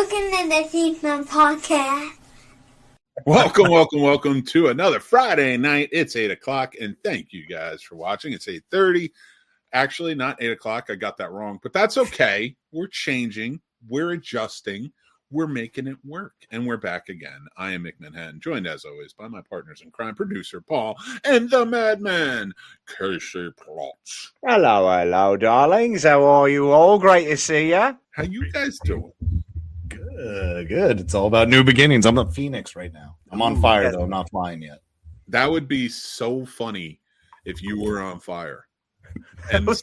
Welcome to the Scene Snobs Podcast. Welcome to another Friday night. It's 8 o'clock, and thank you guys for watching. It's 8:30. Actually, not 8 o'clock. I got that wrong, but that's okay. We're changing. We're adjusting. We're making it work, and we're back again. I am Mick Manhattan, joined as always by my partners in crime, producer Paul, and the madman, Casey Plotz. Hello, darlings. How are you all? Great to see ya. How you guys doing? Good. It's all about new beginnings. I'm a phoenix right now. I'm on fire, though. I'm not flying yet. That would be so funny if you were on fire. And What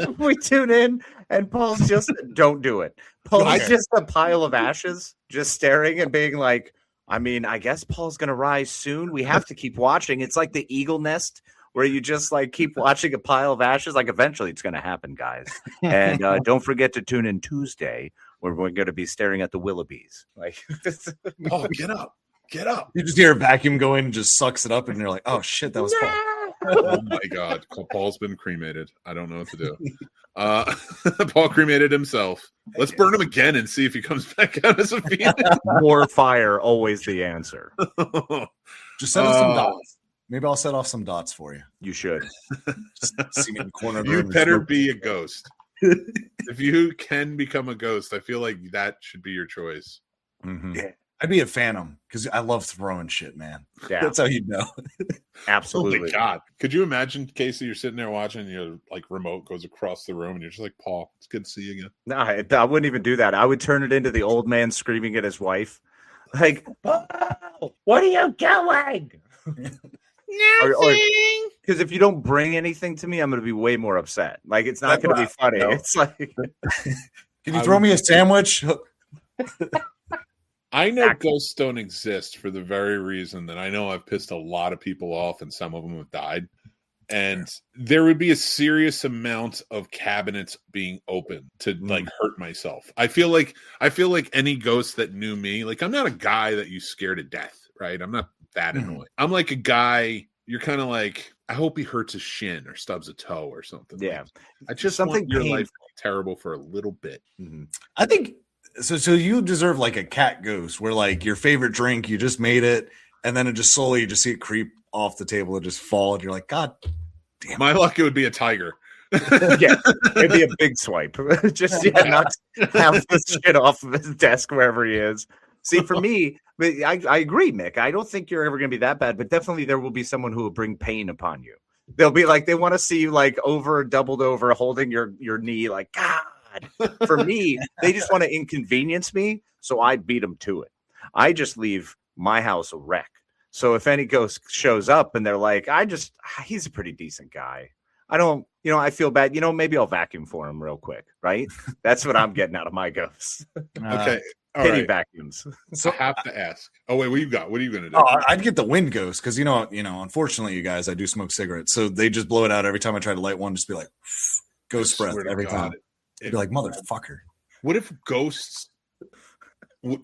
if we tune in and Paul's just don't do it? Paul's just a pile of ashes, just staring and being like, I mean, I guess Paul's gonna rise soon. We have to keep watching. It's like the eagle nest where you just like keep watching a pile of ashes. Like eventually it's gonna happen, guys. And don't forget to tune in Tuesday where we're gonna be staring at the Willoughbys. Like, oh, get up. You just hear a vacuum going and just sucks it up, and you're like, oh shit, that was Paul. Oh my God. Paul's been cremated. I don't know what to do. Paul cremated himself. Let's burn him again and see if he comes back out as a phoenix. More fire, always the answer. Just send us some dots. Maybe I'll set off some dots for you. You should. Just see me in the corner of the You room. better be a ghost. If you can become a ghost, I feel like that should be your choice. Mm-hmm. Yeah. I'd be a phantom because I love throwing shit, man. Yeah. That's how you know. Absolutely. Oh my God. Could you imagine, Casey, you're sitting there watching and your like remote goes across the room and you're just like, Paul, it's good to see you again. No, I wouldn't even do that. I would turn it into the old man screaming at his wife. Like, oh, what are you doing? Nothing. Because if you don't bring anything to me, I'm going to be way more upset. Like, it's not going to be funny. No. It's like, Can you throw me a sandwich? I know ghosts don't exist for the very reason that I know I've pissed a lot of people off and some of them have died. And there would be a serious amount of cabinets being open to like hurt myself. I feel like any ghost that knew me, like I'm not a guy that you scare to death, right? I'm not that annoying. I'm like a guy, you're kind of like, I hope he hurts his shin or stubs a toe or something. yeah. Like, I just Something want your painful. life to be terrible for a little bit. Mm-hmm. I think so you deserve like a cat ghost where like your favorite drink, you just made it, and then it just slowly you just see it creep off the table and just fall, and you're like, God damn. My luck, it would be a tiger. Yeah, it'd be a big swipe. Just not have this shit off of his desk wherever he is. See, for me, I agree, Mick. I don't think you're ever going to be that bad, but definitely there will be someone who will bring pain upon you. They'll be like, they want to see you like doubled over, holding your knee, like, God. For me, they just want to inconvenience me, so I beat them to it. I just leave my house a wreck. So if any ghost shows up and they're like, he's a pretty decent guy. I don't, I feel bad. Maybe I'll vacuum for him real quick, right? That's what I'm getting out of my ghosts. Okay. All Pity right. vacuums. So I have to ask. Oh wait, what you got? What are you going to do? Oh, I'd get the wind ghost because unfortunately, you guys, I do smoke cigarettes, so they just blow it out every time I try to light one. Just be like, ghost breath every time. They'd be like, motherfucker. What if ghosts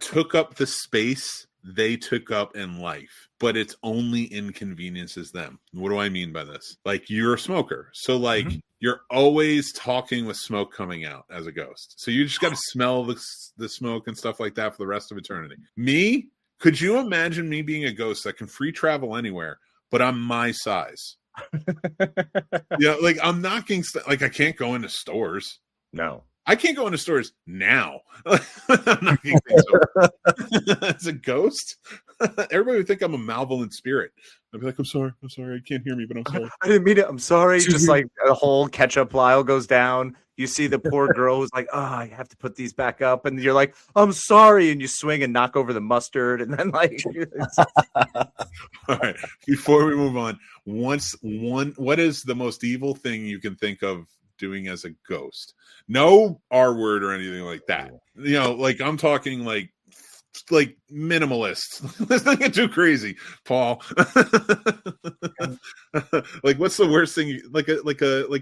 took up the space they took up in life, but it's only inconveniences them? What do I mean by this? Like, you're a smoker, so like you're always talking with smoke coming out as a ghost, so you just got to smell the smoke and stuff like that for the rest of eternity. Me, could you imagine me being a ghost that can free travel anywhere, but I'm my size? Yeah, like I'm knocking like I can't go into stores. No. I can't go into stores now. I'm knocking things over. As a ghost, everybody would think I'm a malevolent spirit. I'd be like, I'm sorry, I can't hear me, but I'm sorry. I didn't mean it. I'm sorry. Just like a whole ketchup vial goes down. You see the poor girl who's like, oh, I have to put these back up. And you're like, I'm sorry. And you swing and knock over the mustard. And then like, All right. Before we move on, what is the most evil thing you can think of doing as a ghost? No R word or anything like that. Like I'm talking like minimalist. Let's not get too crazy, Paul. Like, what's the worst thing? Like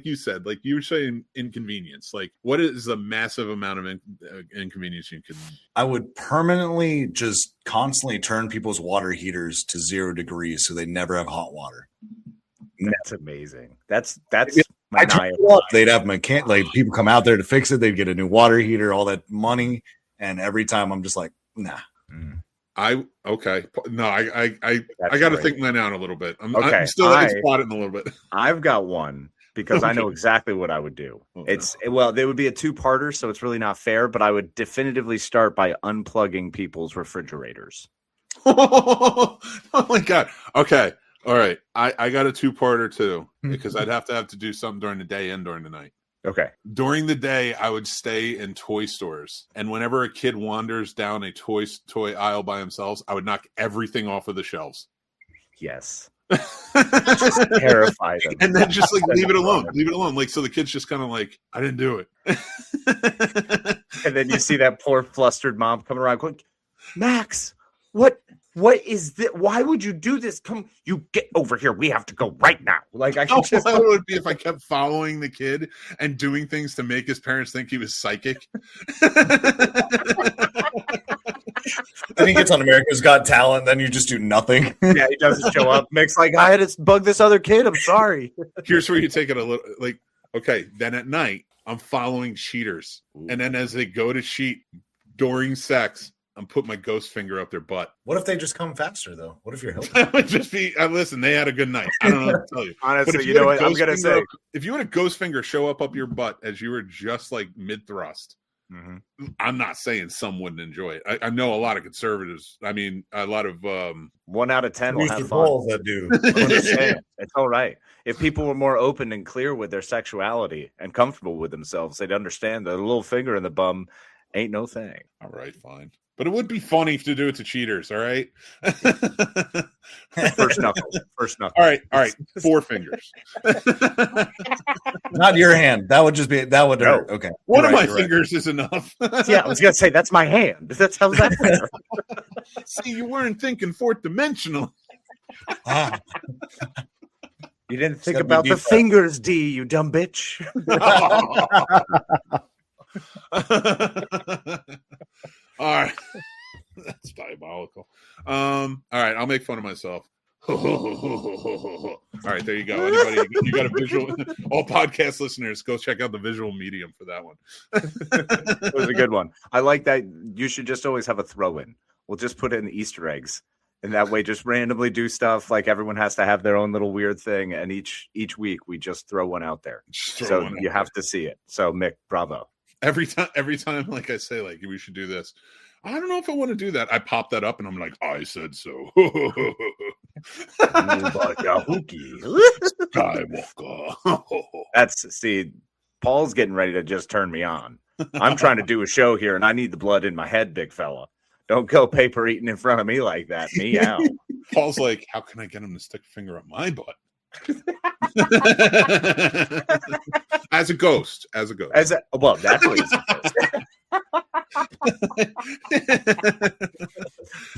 you said, like you were saying, inconvenience. Like, what is a massive amount of inconvenience you can? I would permanently just constantly turn people's water heaters to 0 degrees so they never have hot water. that's amazing. That's I turned it up. They'd have like people come out there to fix it. They'd get a new water heater, all that money, and every time I'm just like, nah. Okay. No, I got to think mine out a little bit. I'm still spotting a little bit. I've got one because I know exactly what I would do. They would be a two-parter, so it's really not fair. But I would definitively start by unplugging people's refrigerators. Oh my God. Okay. All right. I got a two-parter too because I'd have to do something during the day and during the night. Okay. During the day, I would stay in toy stores. And whenever a kid wanders down a toy aisle by themselves, I would knock everything off of the shelves. Yes. Just terrify them. And then just like leave it alone. Leave it alone. Like, so the kid's just kind of like, I didn't do it. And then you see that poor flustered mom coming around going, Max, what is this? Why would you do this? Come, you get over here. We have to go right now. Like I just it would be if I kept following the kid and doing things to make his parents think he was psychic. Then he gets on America's Got Talent. Then you just do nothing. Yeah, he doesn't show up. Mick's like, I had to bug this other kid. I'm sorry. Here's where you take it a little like, okay, then at night I'm following cheaters, and then as they go to cheat during sex, I'm putting my ghost finger up their butt. What if they just come faster, though? What if you're helping? That would just be, listen, they had a good night. I don't know what to tell you. Honestly, you know what I'm going to say? If you had a ghost finger show up your butt as you were just like mid-thrust, I'm not saying some wouldn't enjoy it. I know a lot of conservatives. I mean, a lot of... 1 out of 10 will have fun. That do. It's all right. If people were more open and clear with their sexuality and comfortable with themselves, they'd understand that a little finger in the bum ain't no thing. All right, fine. But it would be funny to do it to cheaters, all right? First knuckle. All right. 4 fingers. Not your hand. That would hurt. Okay. One of my fingers is enough. Yeah, I was going to say, that's my hand. That's how's that fair? See, you weren't thinking 4th dimensional. You didn't think about the fingers, D, you dumb bitch. All right. That's diabolical. All right, I'll make fun of myself. All right, there you go. Anybody, you got a visual? All podcast listeners, go check out the visual medium for that one. It was a good one. I like that. You should just always have a throw-in. We'll just put in Easter eggs, and that way, just randomly do stuff. Like everyone has to have their own little weird thing, and each week we just throw one out there. So you have to see it. So Mick, bravo. Every time, like I say, like we should do this. I don't know if I want to do that. I pop that up and I'm like, I said so. Skywalker. See, Paul's getting ready to just turn me on. I'm trying to do a show here and I need the blood in my head, big fella. Don't go paper eating in front of me like that. Me out. Paul's like, how can I get him to stick a finger up my butt? As a ghost. Well, that's what he's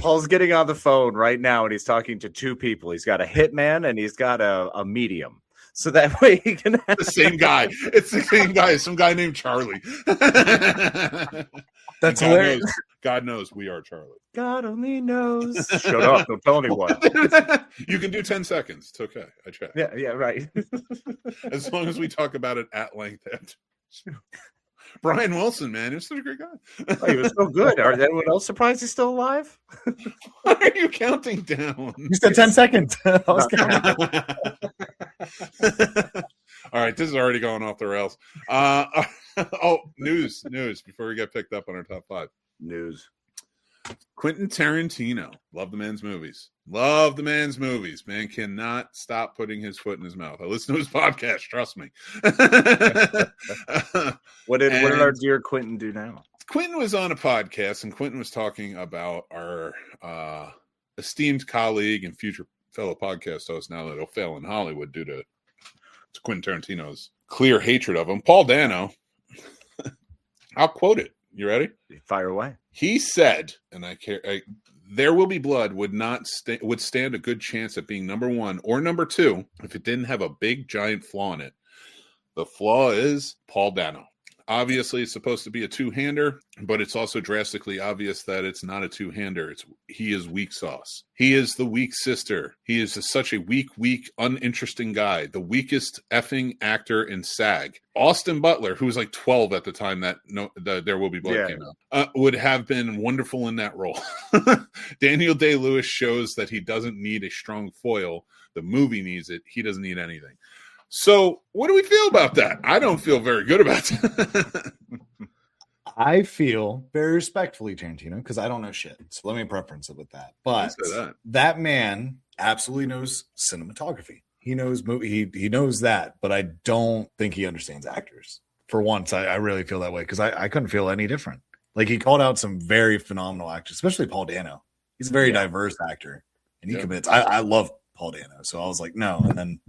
Paul's getting on the phone right now and he's talking to 2 people. He's got a hitman and he's got a medium. So that way he can have... The same guy. It's the same guy. Some guy named Charlie. That's hilarious. God knows we are Charlie. God only knows. Shut up. Don't tell anyone. You can do 10 seconds. It's okay. I checked. Yeah, right. As long as we talk about it at length. Brian Wilson, man, he was such a great guy. He was so good. Are anyone else surprised he's still alive? Why are you counting down? You said 10 seconds. I was counting. All right, this is already going off the rails. News before we get picked up on our top 5. News. Quentin Tarantino. Love the man's movies. Man cannot stop putting his foot in his mouth. I listen to his podcast. Trust me. What did our dear Quentin do now? Quentin was on a podcast, and Quentin was talking about our esteemed colleague and future fellow podcast host, now that he'll fail in Hollywood due to Quentin Tarantino's clear hatred of him, Paul Dano. I'll quote it. You ready? Fire away. He said, and There Will Be Blood would stand a good chance at being number 1 or number 2 if it didn't have a big giant flaw in it. The flaw is Paul Dano. Obviously, it's supposed to be a two-hander, but it's also drastically obvious that it's not a two-hander. He is weak sauce. He is the weak sister. He is such a weak, uninteresting guy. The weakest effing actor in SAG. Austin Butler, who was like 12 at the time that There Will Be Blood came out, would have been wonderful in that role. Daniel Day-Lewis shows that he doesn't need a strong foil. The movie needs it. He doesn't need anything. So what do we feel about that? I don't feel very good about that. I feel very respectfully, Tarantino, because I don't know shit. So let me preference it with that. But that man absolutely knows cinematography. He knows movie. He knows that, but I don't think he understands actors. For once, I really feel that way because I couldn't feel any different. Like he called out some very phenomenal actors, especially Paul Dano. He's a very diverse actor, and he commits. I love Paul Dano, so I was like, no. And then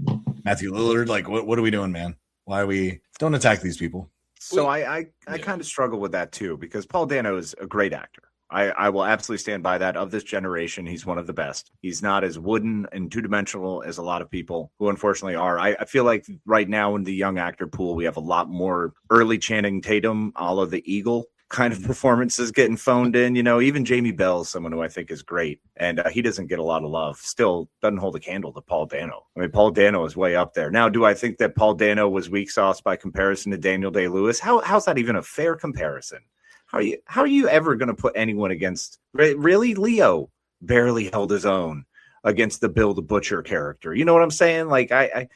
Matthew Lillard, like, what are we doing, man? Why are we don't attack these people? So I kind of struggle with that too, because Paul Dano is a great actor. I will absolutely stand by that. Of this generation, he's one of the best. He's not as wooden and two-dimensional as a lot of people who unfortunately are. I feel like right now in the young actor pool, we have a lot more early Channing Tatum, a la the Eagle kind of performances getting phoned in. You know, even Jamie Bell is someone who I think is great, and he doesn't get a lot of love. Still doesn't hold a candle to Paul Dano. I mean, Paul Dano is way up there. Now, do I think that Paul Dano was weak sauce by comparison to Daniel Day-Lewis? How's that even a fair comparison? How are you ever going to put anyone against? Really, Leo barely held his own against the Bill the Butcher character. You know what I'm saying? Like, I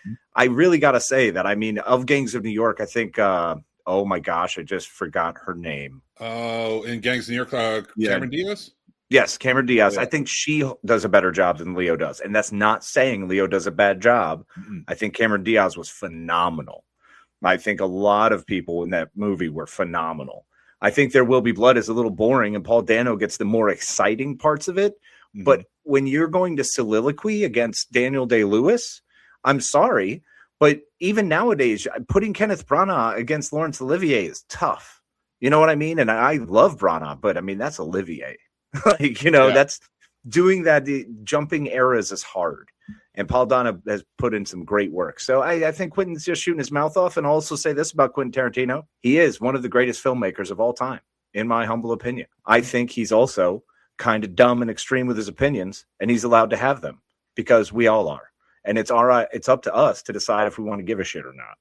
really got to say that. I mean, of Gangs of New York, I think. Oh my gosh, I just forgot her name. Oh, in Gangs of New York, Cameron Diaz. Yes, Cameron Diaz. Yeah. I think she does a better job than Leo does, and that's not saying Leo does a bad job. Mm-hmm. I think Cameron Diaz was phenomenal. I think a lot of people in that movie were phenomenal. I think There Will Be Blood is a little boring, and Paul Dano gets the more exciting parts of it. Mm-hmm. But when you're going to soliloquy against Daniel Day-Lewis, I'm sorry, but even nowadays, putting Kenneth Branagh against Laurence Olivier is tough. You know what I mean? And I love Branagh, but I mean, that's Olivier. That's doing that. The jumping eras is hard. And Paul Dano has put in some great work. So I think Quentin's just shooting his mouth off. And I'll also say this about Quentin Tarantino. He is one of the greatest filmmakers of all time, in my humble opinion. I think he's also kind of dumb and extreme with his opinions, and he's allowed to have them because we all are. And it's all right. It's up to us to decide if we want to give a shit or not.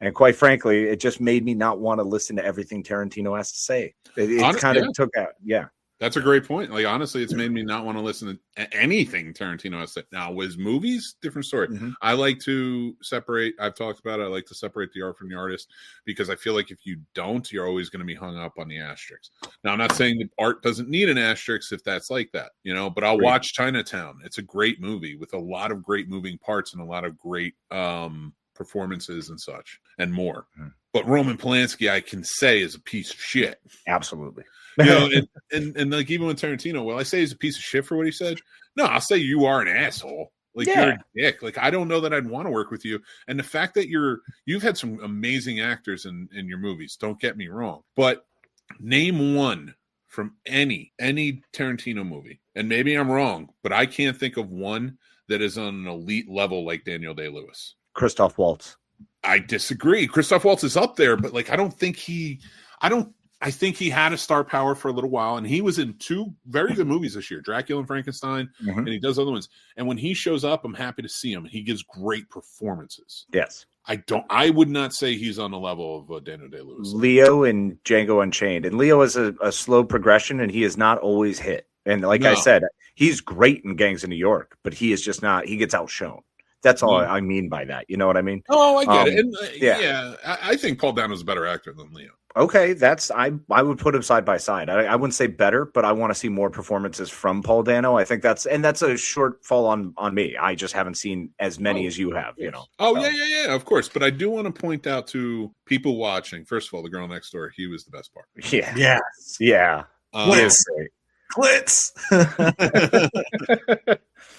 And quite frankly, it just made me not want to listen to everything Tarantino has to say. It kind of took out. Yeah. That's a great point. Like, honestly, it's made me not want to listen to anything Tarantino has said. Now, with movies, different story. Mm-hmm. I like to separate. I've talked about it. I like to separate the art from the artist because I feel like if you don't, you're always going to be hung up on the asterisks. Now, I'm not saying that art doesn't need an asterisk if that's like that, but I'll watch Chinatown. It's a great movie with a lot of great moving parts and a lot of great performances and such and more. Mm-hmm. But Roman Polanski, I can say, is a piece of shit. Absolutely. And like even with Tarantino, will I say he's a piece of shit for what he said? No, I'll say you are an asshole. Like you're a dick. Like I don't know that I'd want to work with you. And the fact that you've had some amazing actors in your movies. Don't get me wrong, but name one from any Tarantino movie. And maybe I'm wrong, but I can't think of one that is on an elite level like Daniel Day-Lewis. Christoph Waltz. I disagree. Christoph Waltz is up there, but like I think he had a star power for a little while, and he was in two very good movies this year, Dracula and Frankenstein, and he does other ones. And when he shows up, I'm happy to see him. He gives great performances. Yes. I would not say he's on the level of Daniel Day-Lewis. Leo and Django Unchained. And Leo is a slow progression, and he is not always hit. And I said, he's great in Gangs of New York, but he is just not – he gets outshone. That's all I mean by that. You know what I mean? Oh, I get it. And, I think Paul Dano's a better actor than Leo. Okay, I would put him side by side. I wouldn't say better, but I want to see more performances from Paul Dano. I think that's a shortfall on me. I just haven't seen as many as you have. Oh, yeah, of course. But I do want to point out to people watching. First of all, the girl next door. He was the best part. Yeah. Yes. Yeah. Clits.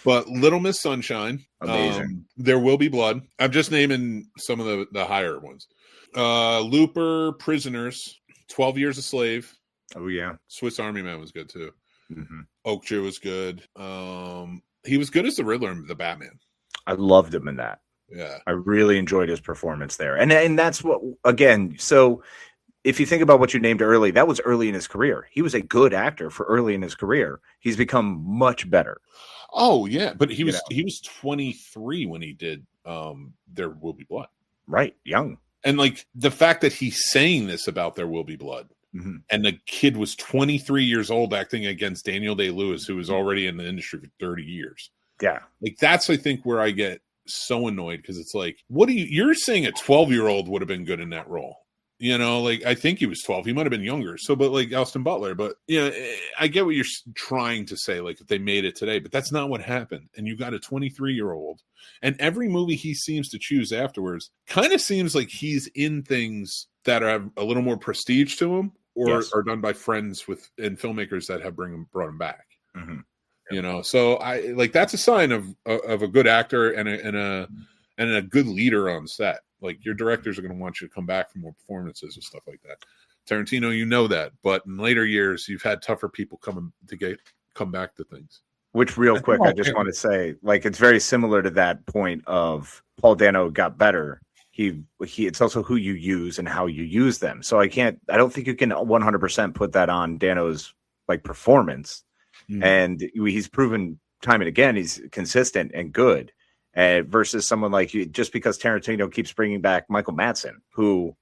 But Little Miss Sunshine, amazing. There Will Be Blood. I'm just naming some of the higher ones. Looper, Prisoners, 12 Years a Slave. Oh yeah, Swiss Army Man was good too. Mm-hmm. Okja was good. He was good as the Riddler in the Batman. I loved him in that. Yeah, I really enjoyed his performance there, and that's what again. So if you think about what you named early, that was early in his career. He was a good actor for early in his career. He's become much better. Oh yeah, but he was 23 when he did There Will Be Blood. Right, young. And like the fact that he's saying this about There Will Be Blood, and the kid was 23 years old acting against Daniel Day-Lewis, who was already in the industry for 30 years. Yeah, like that's I think where I get so annoyed, because it's like, what do you're saying a 12-year-old would have been good in that role? You know, like I think he was 12. He might have been younger. So, but like Austin Butler, but you know, I get what you're trying to say. Like if they made it today, but that's not what happened. And you got a 23-year-old, and every movie he seems to choose afterwards kind of seems like he's in things that have a little more prestige to him, or are done by friends with and filmmakers that have brought him back. You know, so I like that's a sign of a good actor and a good leader on set. Like your directors are going to want you to come back for more performances and stuff like that. Tarantino, you know that, but in later years, you've had tougher people come back to things. Which, real quick, I just want to say, like, it's very similar to that point of Paul Dano got better. It's also who you use and how you use them. So I don't think you can 100% put that on Dano's like performance. And he's proven time and again he's consistent and good. Versus someone like you, just because Tarantino keeps bringing back Michael Madsen, who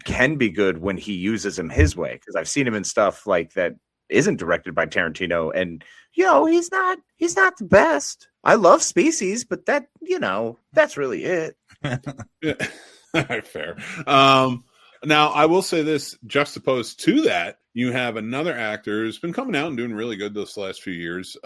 can be good when he uses him his way. Because I've seen him in stuff like that isn't directed by Tarantino, and he's not the best. I love Species, but that that's really it. Fair. Now I will say this: juxtaposed to that, you have another actor who's been coming out and doing really good this last few years.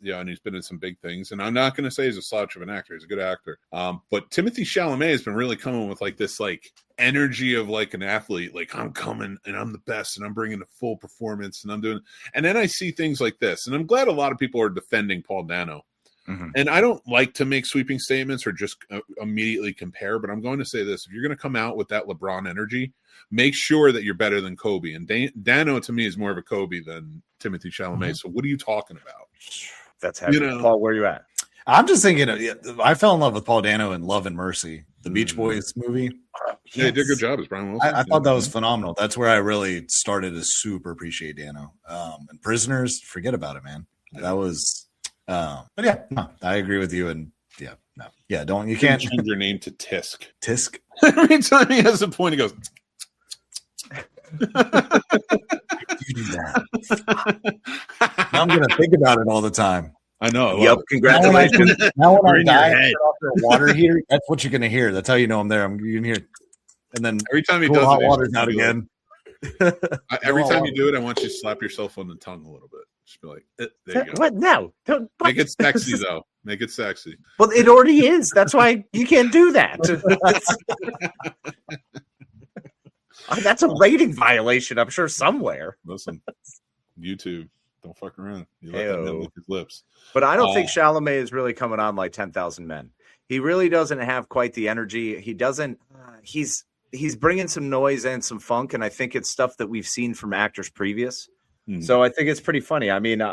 And he's been in some big things. And I'm not going to say he's a slouch of an actor. He's a good actor. But Timothée Chalamet has been really coming with like this like energy of like an athlete. Like I'm coming and I'm the best and I'm bringing a full performance and I'm doing. And then I see things like this. And I'm glad a lot of people are defending Paul Dano. And I don't like to make sweeping statements or just immediately compare. But I'm going to say this. If you're going to come out with that LeBron energy, make sure that you're better than Kobe. And Dano to me is more of a Kobe than Timothée Chalamet. So what are you talking about? That's heavy. Paul, where are you at? I'm just thinking, I fell in love with Paul Dano in Love and Mercy, the Beach Boys movie. Yeah, he did a good job as Brian Wilson. I thought that was phenomenal. That's where I really started to super appreciate Dano. And Prisoners, forget about it, man. That was, but yeah, no, I agree with you. And you can't change your name to Tisk. Tisk. Every time he has a point, he goes. You do that. Now I'm gonna think about it all the time. I know. Yep. Congratulations. Now when I die off the water heater, that's what you're gonna hear. That's how you know I'm there. You can hear, and then every time he does hot it, water's out again. Every time you do it, I want you to slap yourself on the tongue a little bit. Just be like, there you go. What? No. Don't make it sexy though. Make it sexy. Well, it already is. That's why you can't do that. That's a rating violation, I'm sure, somewhere. Listen, YouTube, don't fuck around. You let that man lick his lips. But I don't think Chalamet is really coming on like 10,000 Men. He really doesn't have quite the energy. He doesn't. He's bringing some noise and some funk, and I think it's stuff that we've seen from actors previous. So I think it's pretty funny. I mean,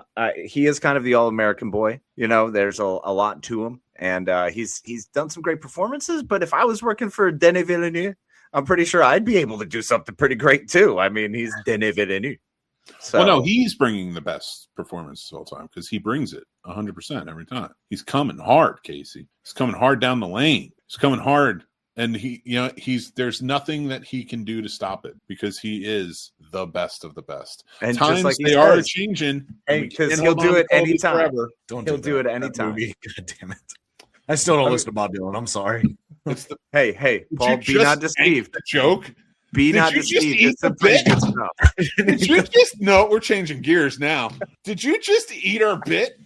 he is kind of the all-American boy. There's a lot to him, and he's done some great performances. But if I was working for Denis Villeneuve, I'm pretty sure I'd be able to do something pretty great too. I mean, he's Denis Villeneuve. So, well, no, he's bringing the best performances all the time because he brings it 100% every time. He's coming hard, Casey. He's coming hard down the lane. He's coming hard, and there's nothing that he can do to stop it because he is the best of the best. And times like they are changing, because he'll do it anytime. He'll do it anytime. God damn it! I still don't listen to Bob Dylan. I'm sorry. Hey, Paul, be not deceived. Joke. Be not deceived. It's a bit. Did you just? No, we're changing gears now. Did you just eat our bit?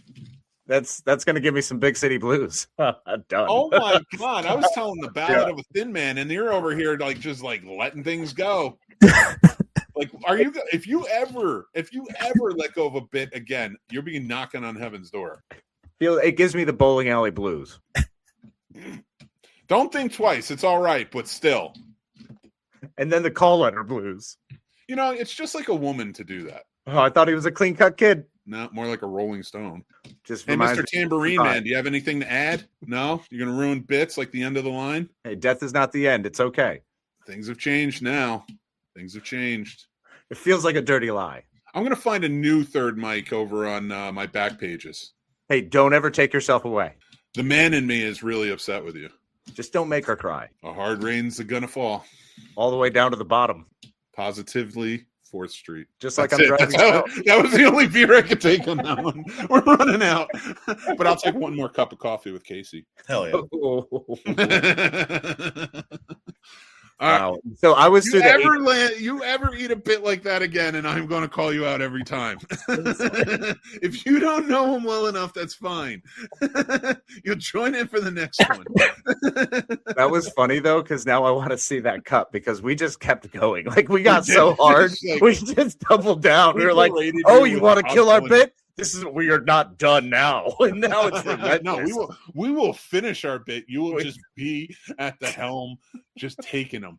That's going to give me some Big City Blues. Done. Oh my god! I was telling the ballad of a thin man, and you're over here just letting things go. Like, are you? If you ever let go of a bit again, you'll be knocking on heaven's door. It gives me the bowling alley blues. Don't think twice. It's all right, but still. And then the call letter blues. It's just like a woman to do that. Oh, I thought he was a clean-cut kid. No, more like a Rolling Stone. Hey, Mr. Tambourine Man, do you have anything to add? No? You're going to ruin bits like the end of the line? Hey, death is not the end. It's okay. Things have changed now. Things have changed. It feels like a dirty lie. I'm going to find a new third mic over on my back pages. Hey, don't ever take yourself away. The man in me is really upset with you. Just don't make her cry. A hard rain's going to fall. All the way down to the bottom. Positively 4th Street. Just like I'm driving. That was the only beer I could take on that one. We're running out. But I'll take one more cup of coffee with Casey. Hell yeah. Wow. So I was you ever eat a bit like that again, and I'm going to call you out every time. If you don't know him well enough, that's fine. You'll join in for the next one. That was funny though, because now I want to see that cup because we just kept going. Like we got so hard, we just doubled down. We were like, "Oh, you want to kill our bit? We are not done now." And now it's no, we will finish our bit. You will just be at the helm, just taking them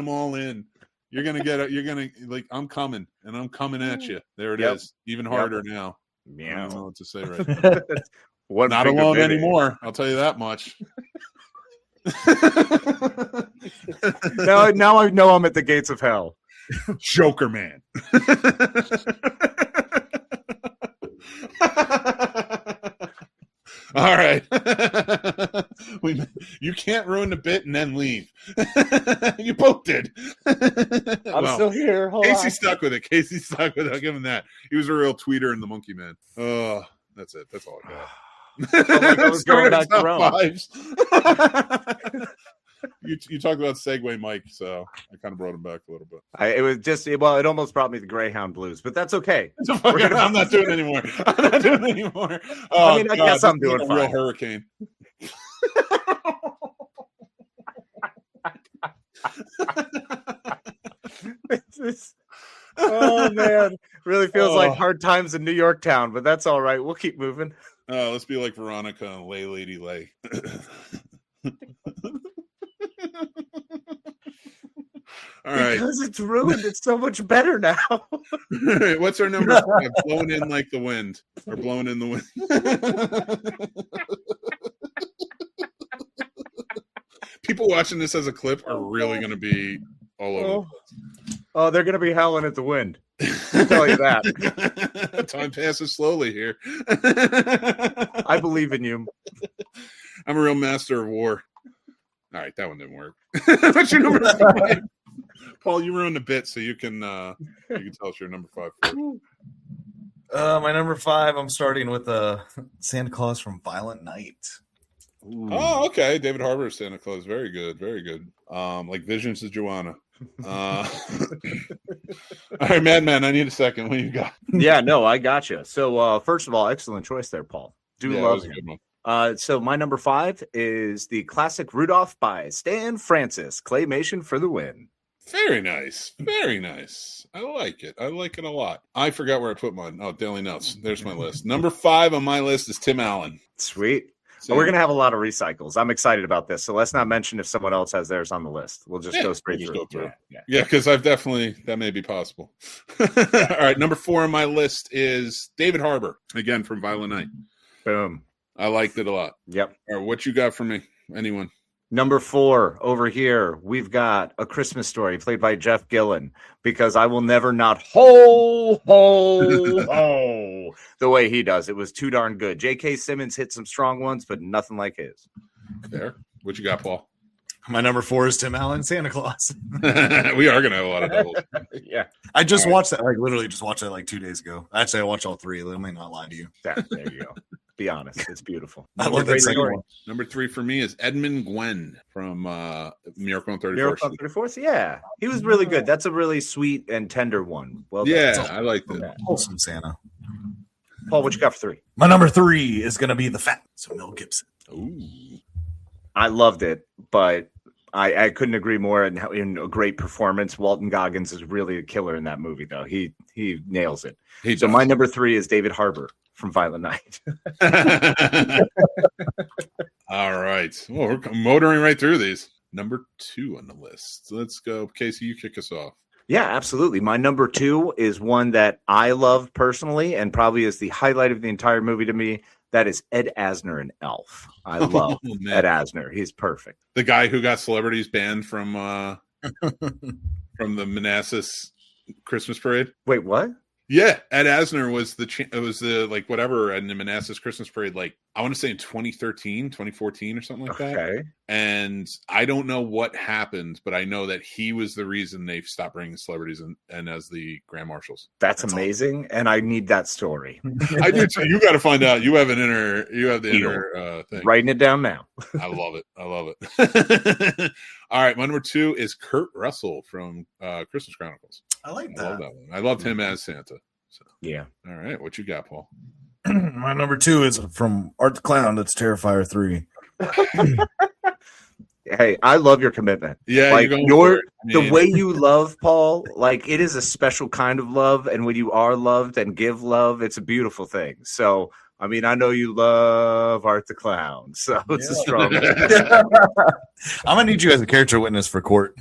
all in. You're gonna I'm coming, and I'm coming at you. There it is, even harder now. Yeah, I don't know what to say right now. Not alone anymore. I'll tell you that much. Now I know I'm at the gates of hell. Joker man. All right. You can't ruin the bit and then leave. You both did. I'm still here. Casey stuck with it. I'll give him that. He was a real tweeter and the monkey man. Oh, that's it. That's all I got. I was going back to Rome. You talked about Segway Mike, so I kind of brought him back a little bit. It almost brought me the Greyhound Blues, but that's okay. I'm not doing it anymore. Oh, I guess I'm doing fine. Real hurricane. Oh man, really feels like hard times in New York town, but that's all right. We'll keep moving. Let's be like Veronica and Lay Lady Lay. All right. Because it's ruined. It's so much better now. What's our number 5? Blowing in like the wind. Or blowing in the wind. People watching this as a clip are really going to be all over. Oh, they're going to be howling at the wind. I'll tell you that. Time passes slowly here. I believe in you. I'm a real master of war. All right, that one didn't work. What's your number 5? Paul, you ruined a bit, so you can tell us your number 5 first. My number 5, I'm starting with Santa Claus from Violent Night. Ooh. Oh, okay. David Harbour, Santa Claus. Very good. Very good. Like Visions of Joanna. All right, Madman, I need a second. What do you got? Yeah, no, I got you. So, first of all, excellent choice there, Paul. Love him. So my number 5 is the classic Rudolph by Stan Francis, Claymation for the win. Very nice. Very nice. I like it. I like it a lot. I forgot where I put mine. Oh, Daily Notes. There's my list. Number 5 on my list is Tim Allen. Sweet. So we're going to have a lot of recycles. I'm excited about this. So let's not mention if someone else has theirs on the list. We'll just go straight through. Yeah, because that may be possible. All right. Number 4 on my list is David Harbour, again from Violent Night. Boom. I liked it a lot. Yep. All right, what you got for me? Anyone? Number 4 over here, we've got A Christmas Story played by Jeff Gillen, because I will never not ho the way he does. It was too darn good. J.K. Simmons hit some strong ones, but nothing like his. There. What you got, Paul? My number 4 is Tim Allen, Santa Claus. We are going to have a lot of doubles. Yeah. I just watched that, literally just watched that 2 days ago. Actually, I watched all 3. Let me not lie to you. There you go. Be honest. It's beautiful. I love that second one. Number 3 for me is Edmund Gwenn from Miracle on 34th. Miracle on 34th? Yeah. He was really good. That's a really sweet and tender one. Well done. Yeah, I like that. Wholesome Santa. Paul, what you got for 3? My number 3 is going to be The Fat, so Mel Gibson. Ooh. I loved it, but I couldn't agree more. In a great performance, Walton Goggins is really a killer in that movie, though. He nails it. So my number 3 is David Harbour from Violent Night. All right. Well, we're motoring right through these. Number 2 on the list. Let's go. Casey, you kick us off. Yeah, absolutely. My number 2 is one that I love personally and probably is the highlight of the entire movie to me. That is Ed Asner in Elf. I love Ed Asner. He's perfect. The guy who got celebrities banned from from the Manassas Christmas parade. Wait, what? Yeah, Ed Asner was the like whatever in the Manassas Christmas parade, like I want to say in 2013, 2014 or something like that. And I don't know what happened, but I know that he was the reason they stopped bringing celebrities and as the grand marshals. That's amazing, and I need that story. I do too. You got to find out. You have the inner thing. Writing it down now. I love it. All right, my number 2 is Kurt Russell from Christmas Chronicles. I like that. I love that one. I loved him as Santa. So. Yeah. All right, what you got, Paul? My number 2 is from Art the Clown. That's Terrifier 3. Hey, I love your commitment. Yeah, like the way you love, Paul, like it is a special kind of love, and when you are loved and give love, it's a beautiful thing. So, I mean, I know you love Art the Clown, so it's a strong. I'm gonna need you as a character witness for court.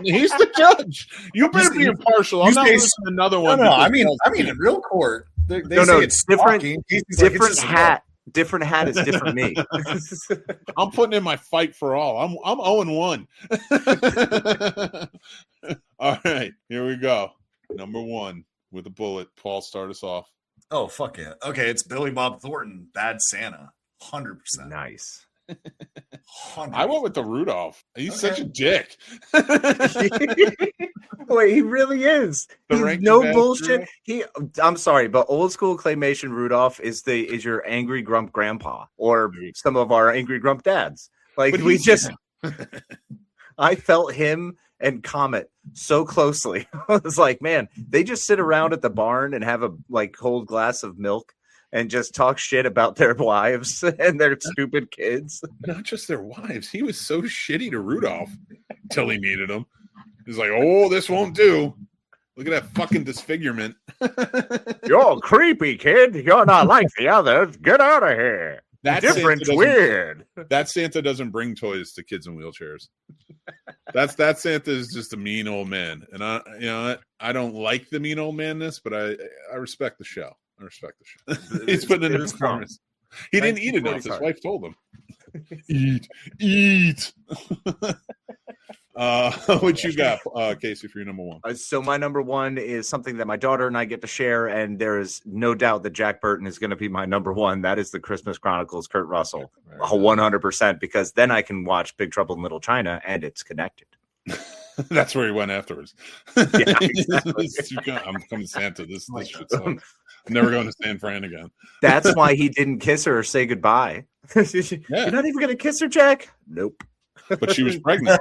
He's the judge. You better be impartial. I'm not listening to another one. No, I mean, in real court, they say it's different. Different hat. Different hat is different me. I'm putting in my fight for all. I'm 0-1. All right, here we go. Number 1 with a bullet. Paul, start us off. Oh, fuck yeah. Okay, it's Billy Bob Thornton, Bad Santa. 100%. Nice. 100%. I went with the Rudolph. He's such a dick. Wait, he really is. He's no bullshit. I'm sorry, but old school claymation Rudolph is your angry grump grandpa or some of our angry grump dads. Like I felt him and Comet so closely. I was like, man, they just sit around at the barn and have a cold glass of milk and just talk shit about their wives and their stupid kids. Not just their wives. He was so shitty to Rudolph until he needed him. He's like, oh, this won't do. Look at that fucking disfigurement. You're creepy, kid. You're not like the others. Get out of here. That different's weird. That Santa doesn't bring toys to kids in wheelchairs. That Santa is just a mean old man. And I don't like the mean old manness, but I respect the show. He's putting in a performance. He didn't eat enough. His wife told him. Eat. What you got, Casey, for your number 1? So my number 1 is something that my daughter and I get to share, and there is no doubt that Jack Burton is going to be my number 1. That is the Christmas Chronicles, Kurt Russell, 100%, because then I can watch Big Trouble in Little China, and it's connected. That's where he went afterwards. Yeah, exactly. I'm coming to Santa. This shit sucks. I'm never going to San Fran again. That's why he didn't kiss her or say goodbye. You're not even going to kiss her, Jack? Nope. But she was pregnant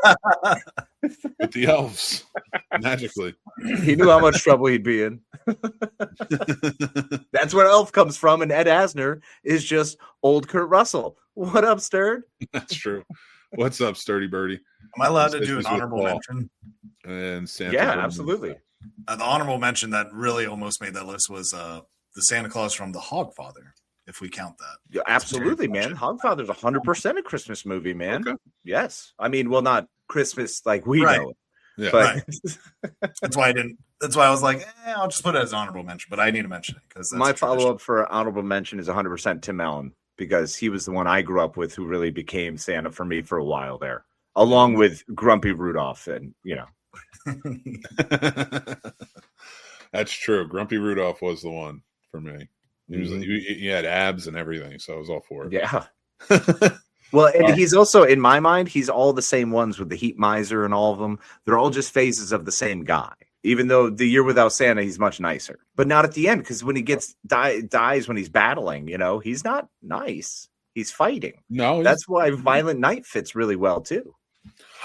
with the elves magically. He knew how much trouble he'd be in. That's where Elf comes from, and Ed Asner is just old Kurt Russell. What up, Sturd? That's true. What's up, Sturdy Birdie? Am I allowed to do an honorable mention? And Santa. Yeah, absolutely. The honorable mention that really almost made that list was the Santa Claus from The Hogfather. If we count that. Yeah, absolutely, man. Hogfather's 100% a Christmas movie, man. Okay. Yes. I mean, well, not Christmas like we know it. Yeah. But That's why I was like, I'll just put it as an honorable mention, but I need to mention it because my follow-up for honorable mention is 100% Tim Allen, because he was the one I grew up with who really became Santa for me for a while there, along with Grumpy Rudolph and, That's true. Grumpy Rudolph was the one for me. He had abs and everything, so I was all for it. Yeah. Well, and he's also, in my mind, he's all the same ones with the Heat Miser and all of them. They're all just phases of the same guy. Even though the Year Without Santa, he's much nicer. But not at the end, because when he dies when he's battling, he's not nice. He's fighting. No. That's why Violent Night fits really well, too.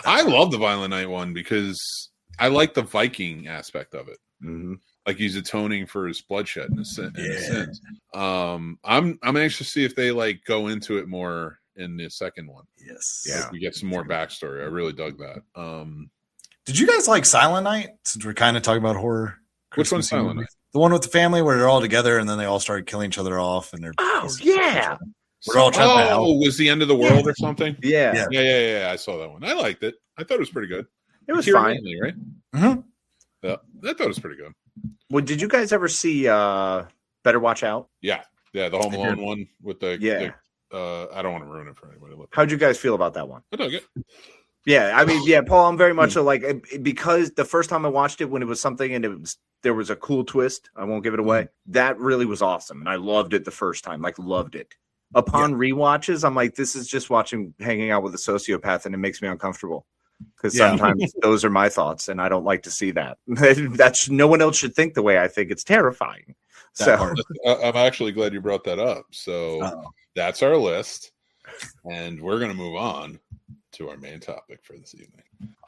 I love the Violent Night one because I like the Viking aspect of it. Mm-hmm. Like he's atoning for his bloodshed and his sins. I'm anxious to see if they go into it more in the second one. Yes. Yeah. We get some more backstory. I really dug that. Did you guys like Silent Night? Since we're kind of talking about horror. Which one's Silent Night? The one with the family where they're all together and then they all started killing each other off and they're yeah. We're all trying to help. Was the end of the world or something? Yeah. Yeah. I saw that one. I liked it. I thought it was pretty good. It was fine. Manley, right? Mm-hmm. Yeah. I thought it was pretty good. Well, did you guys ever see Better Watch Out? Yeah, the Home Alone one with the yeah. I don't want to ruin it for anybody. How'd you guys feel about that one? I dug it. Yeah, I mean, yeah, Paul, I'm very much so like, because the first time I watched it when it was something and there was a cool twist, I won't give it away. That really was awesome. And I loved it the first time, like loved it. Upon rewatches, I'm like, this is just hanging out with a sociopath, and it makes me uncomfortable because sometimes those are my thoughts and I don't like to see that. That's no one else should think the way I think. It's terrifying. So I'm actually glad you brought that up. So that's our list, and we're going to move on to our main topic for this evening.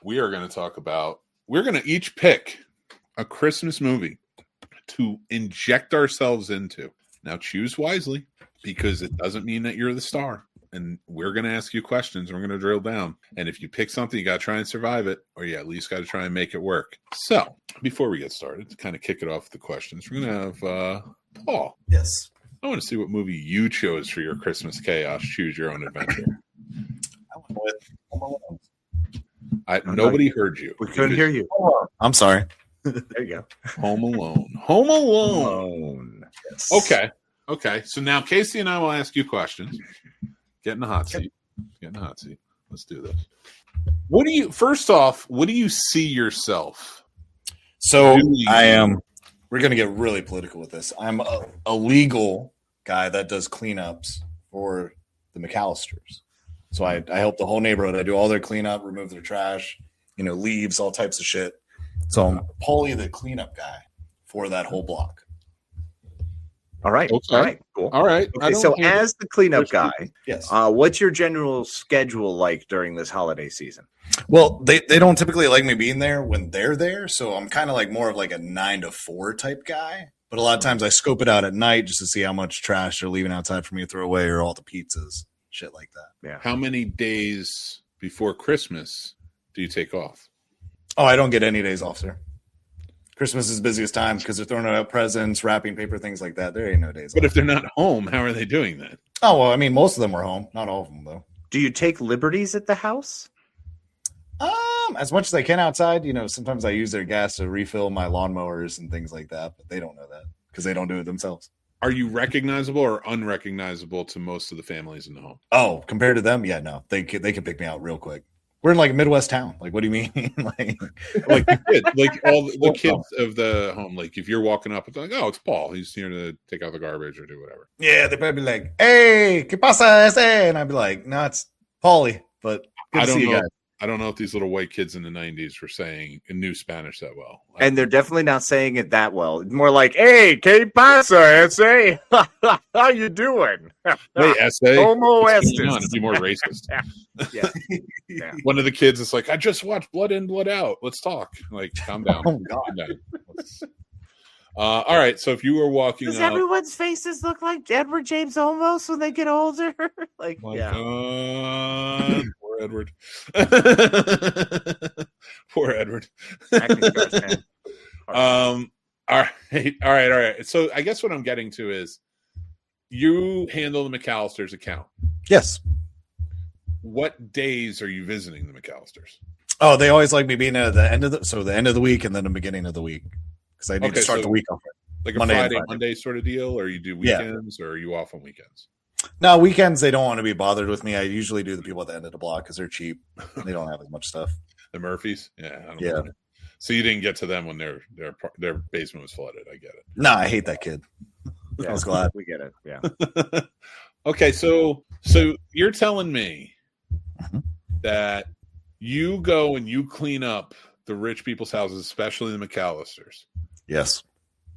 We're going to each pick a Christmas movie to inject ourselves into. Now choose wisely, because it doesn't mean that you're the star. And we're going to ask you questions, and we're going to drill down. And if you pick something, you got to try and survive it, or you at least got to try and make it work. So before we get started, to kind of kick it off with the questions, we're going to have Paul. Yes. I want to see what movie you chose for your Christmas chaos. Choose your own adventure. Nobody heard you. We couldn't hear you. I'm sorry. There you go. Home Alone. Home Alone. Yes. Okay. So now Casey and I will ask you questions. Get in the hot seat. Let's do this. What do you see yourself? So we're going to get really political with this. I'm a legal guy that does cleanups for the McAllisters. So I help the whole neighborhood. I do all their cleanup, remove their trash, leaves, all types of shit. So I'm Paulie, the cleanup guy for that whole block. All right. Okay. All right. Cool. All right. Okay, so as the cleanup guy, yes. What's your general schedule like during this holiday season? Well, they don't typically like me being there when they're there. So I'm kind of like more of like a 9 to 4 type guy. But a lot of times I scope it out at night just to see how much trash they're leaving outside for me to throw away, or all the pizzas, shit like that. Yeah. How many days before Christmas do you take off? Oh, I don't get any days off, sir. Christmas is busiest time because they're throwing out presents, wrapping paper, things like that. There ain't no days But off. if they're not home, how are they doing that? Oh, well, I mean, most of them were home. Not all of them, though. Do you take liberties at the house? As much as I can outside. Sometimes I use their gas to refill my lawnmowers and things like that, but they don't know that because they don't do it themselves. Are you recognizable or unrecognizable to most of the families in the home? Oh, compared to them, yeah, no. They can pick me out real quick. We're in like a Midwest town. Like, what do you mean? like all the kids of the home. Like, if you're walking up, it's like, oh, it's Paul. He's here to take out the garbage or do whatever. Yeah, they probably be like, hey, ¿qué pasa ese? And I'd be like, no, it's Paulie. But good to see you guys. I don't know if these little white kids in the 90s were saying in new Spanish that well. And they're definitely not saying it that well. It's more like, hey, ¿qué pasa, ese? How you doing? Hey, ese. Como estes? It'd be more racist. Yeah. One of the kids is like, I just watched Blood In, Blood Out. Let's talk. Like, calm down. Oh, God. Calm down. All right. So if you were walking Does up, everyone's faces look like Edward James Olmos when they get older? Like, God, poor Edward. Poor Edward. All right. So I guess what I'm getting to is you handle the McAllisters account. Yes. What days are you visiting the McAllisters? Oh, they always like me being at the end of the end of the week and then the beginning of the week because I need to start the week off. Like a Friday, Monday sort of deal, or you do weekends, or are you off on weekends? No, weekends they don't want to be bothered with me. I usually do the people at the end of the block because they're cheap. They don't have as much stuff. The Murphys, yeah. Yeah. So you didn't get to them when their basement was flooded. I get it. No, I hate that kid. Yeah, I was glad. we get it. Yeah. Okay, so you're telling me that you go and you clean up the rich people's houses, especially the McAllisters. Yes.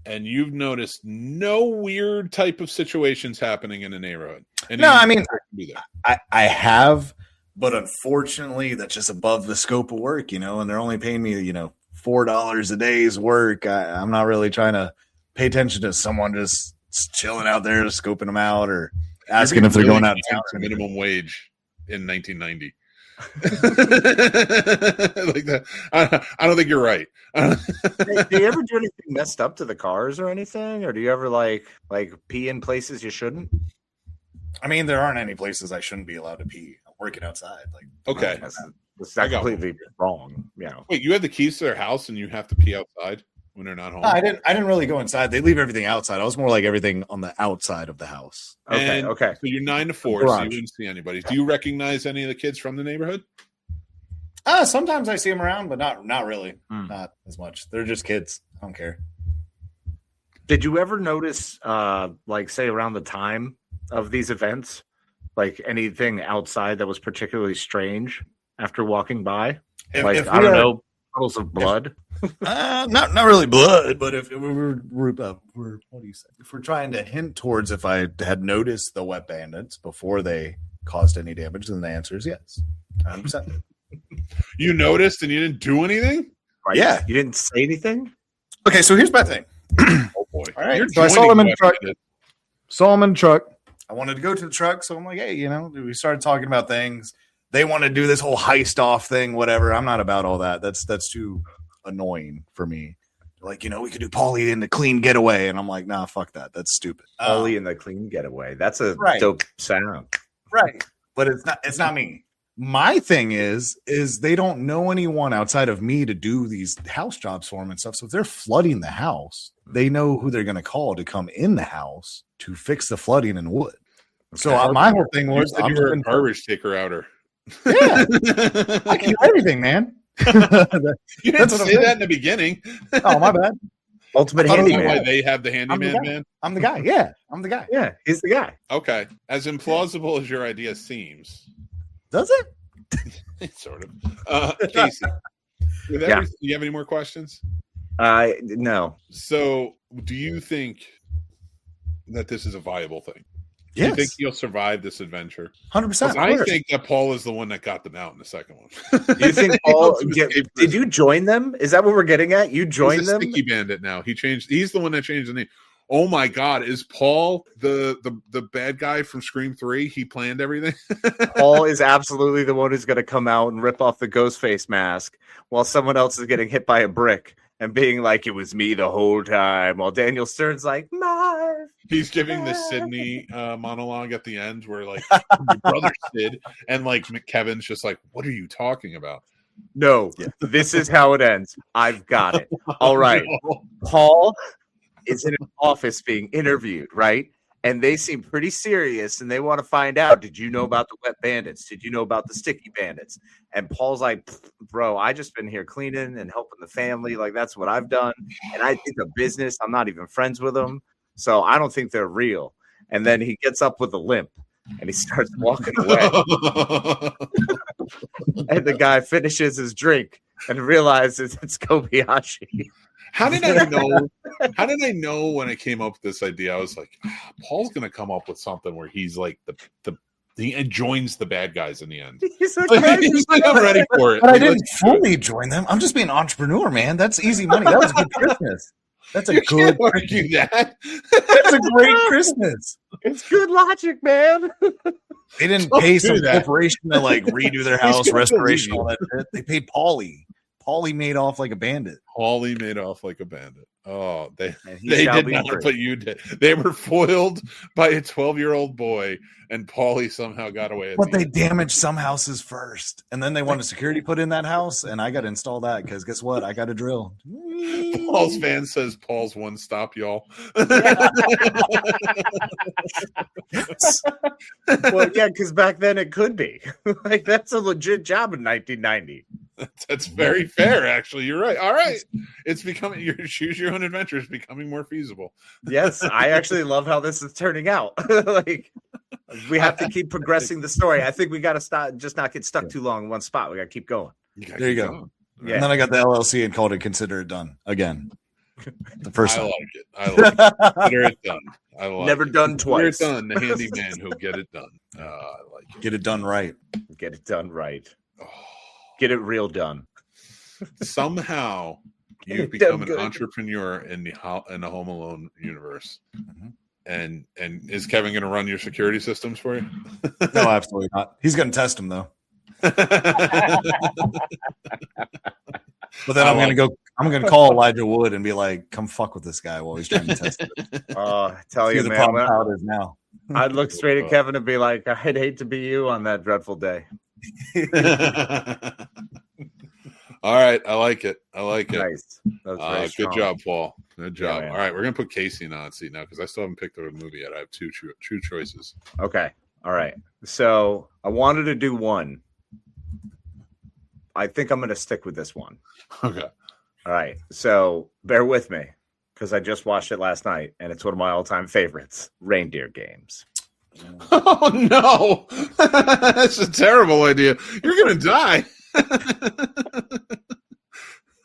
And you've noticed no weird type of situations happening in the neighborhood. No, I mean, I have, but unfortunately, that's just above the scope of work, and they're only paying me, $4 a day's work. I'm not really trying to pay attention to someone just chilling out there, scoping them out, or asking if they're going out of town. Minimum wage in 1990. Like that. I don't think you're right. Do you ever do anything messed up to the cars or anything, or do you ever like pee in places you shouldn't? I mean, there aren't any places I shouldn't be allowed to pee. I'm working outside. Like, okay, that's completely wrong. Yeah. Wait, you have the keys to their house and you have to pee outside when they're not home? No, I didn't really go inside. They leave everything outside. I was more like everything on the outside of the house. Okay. So you're 9 to 4, so you didn't see anybody. Do you recognize any of the kids from the neighborhood? Sometimes I see them around, but not really. Not as much. They're just kids. I don't care. Did you ever notice, like, say, around the time of these events, like anything outside that was particularly strange after walking by? I don't know, puddles of blood. Not really blood, but if we're what do you say? If we're trying to hint towards if I had noticed the wet bandits before they caused any damage, then the answer is yes, 100%. You noticed and you didn't do anything? Right. Yeah, you didn't say anything. Okay, so here's my thing. Oh boy! All right, so I saw them in the truck. Saw them in the truck. I wanted to go to the truck, so I'm like, hey, we started talking about things. They want to do this whole heist off thing, whatever. I'm not about all that. That's too annoying for me. Like, we could do Paulie in the clean getaway, and I'm like, nah, fuck that. That's stupid. Paulie in the clean getaway. That's a dope sound, right? But it's not me. My thing is they don't know anyone outside of me to do these house jobs for them and stuff. So if they're flooding the house, they know who they're going to call to come in the house to fix the flooding in wood. So my whole thing was, I'm a garbage taker outer. Yeah, I can do everything, man. You didn't say that in the beginning. Oh, my bad. Ultimate handyman. Why they have the handyman, man? I'm the guy. Yeah, I'm the guy. Yeah, he's the guy. Okay, as implausible as your idea seems. Does it? Sort of. Casey, do you have any more questions? No. So, do you think that this is a viable thing? Yes. Do you think you'll survive this adventure? 100%. I think that Paul is the one that got them out in the second one. Do you think Paul? Did you join them? Is that what we're getting at? You joined them? Sticky Bandit now. He's the one that changed the name. Oh my God! Is Paul the bad guy from Scream 3? He planned everything. Paul is absolutely the one who's going to come out and rip off the ghost face mask while someone else is getting hit by a brick and being like, "It was me the whole time." While Daniel Stern's like, "Marv." He's giving the Sydney monologue at the end, where like your brother Sid, and like Kevin's just like, "What are you talking about?" No, this is how it ends. I've got it. All right, no. Paul is in an office being interviewed, right? And they seem pretty serious, and they want to find out, did you know about the wet bandits? Did you know about the sticky bandits? And Paul's like, bro, I just been here cleaning and helping the family. Like, that's what I've done. And I did the business. I'm not even friends with them. So I don't think they're real. And then he gets up with a limp, and he starts walking away. And the guy finishes his drink and realizes it's Kobayashi. How did I know? How did I know when I came up with this idea? I was like, Paul's going to come up with something where he's like he joins the bad guys in the end. He's like, I'm ready for it. But I didn't fully join them. I'm just being an entrepreneur, man. That's easy money. That was a good Christmas. That's a good. Argue that. That's a great Christmas. It's good logic, man. They didn't pay some corporation to like redo their house, restoration, all that shit. They paid Paulie. Paulie made off like a bandit. Paulie made off like a bandit. Oh, they did not, but you did. They were foiled by a 12-year-old boy, and Paulie somehow got away. But they damaged some houses first, and then they wanted security put in that house, and I got to install that because guess what? I got a drill. Paul's fan says Paul's one stop, y'all. Well, yeah, because back then it could be. Like, that's a legit job in 1990. That's very fair, actually. You're right. All right. It's becoming your choose your own adventure is becoming more feasible. Yes, I actually love how this is turning out. Like, we have to keep progressing the story. I think we got to stop, just not get stuck too long in one spot. We got to keep going. There you go. Yeah. And then I got the LLC and called it Consider It Done again. The first time. I like it. Consider it done. I like Never it. Done twice. Consider it done. The handyman who'll get it done. I like it. Get it done right. Get it done right. Oh. Get it real done. Somehow you've become an entrepreneur in the Home Alone universe. Mm-hmm. And is Kevin going to run your security systems for you? No, absolutely not. He's going to test them though. But then I'm going to call Elijah Wood and be like, "Come fuck with this guy while he's trying to test it." I tell you, man, how it is now. I'd look straight at Kevin and be like, "I'd hate to be you on that dreadful day." All right, I like it. Nice. Good job, Paul. Good job. Yeah, all right, we're gonna put Casey in the hot seat now because I still haven't picked a movie yet. I have two choices. Okay. All right. So I wanted to do one. I think I'm going to stick with this one. Okay. All right. So bear with me because I just watched it last night and it's one of my all-time favorites, Reindeer Games. Oh, no. That's a terrible idea. You're going to die.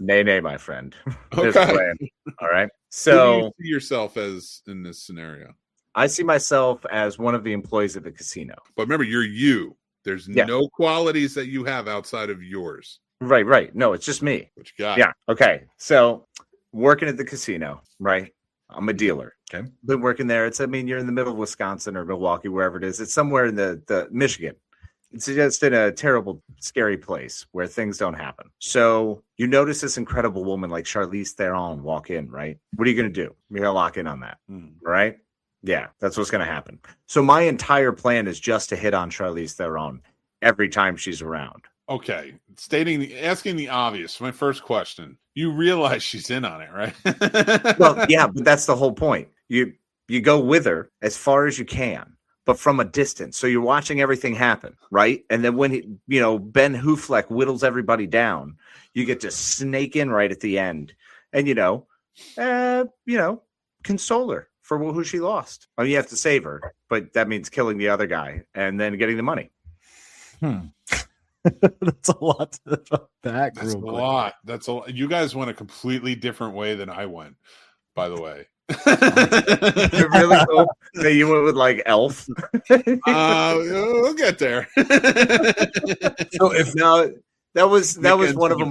Nay, my friend. Okay. There's a plan. All right. Who do So you see yourself as in this scenario? I see myself as one of the employees of the casino. But remember, you're you. There's Yeah. no qualities that you have outside of yours. Right. No, it's just me. What you got? Yeah. Okay. So working at the casino, right? I'm a dealer. Okay. Been working there. You're in the middle of Wisconsin or Milwaukee, wherever it is. It's somewhere in the Michigan. It's just in a terrible, scary place where things don't happen. So you notice this incredible woman like Charlize Theron walk in, right? What are you going to do? You're going to lock in on that, right? Yeah, that's what's going to happen. So my entire plan is just to hit on Charlize Theron every time she's around. Okay. Asking the obvious. My first question. You realize she's in on it, right? Well, yeah, but that's the whole point. You go with her as far as you can, but from a distance. So you're watching everything happen, right? And then when Ben Hoofleck whittles everybody down, you get to snake in right at the end, and console her for who she lost. I mean, you have to save her, but that means killing the other guy and then getting the money. That's a lot to unpack. That's a lot. That's a lot. You guys went a completely different way than I went, by the way. Really cool. You went with like Elf. We'll get there. So that was one of them.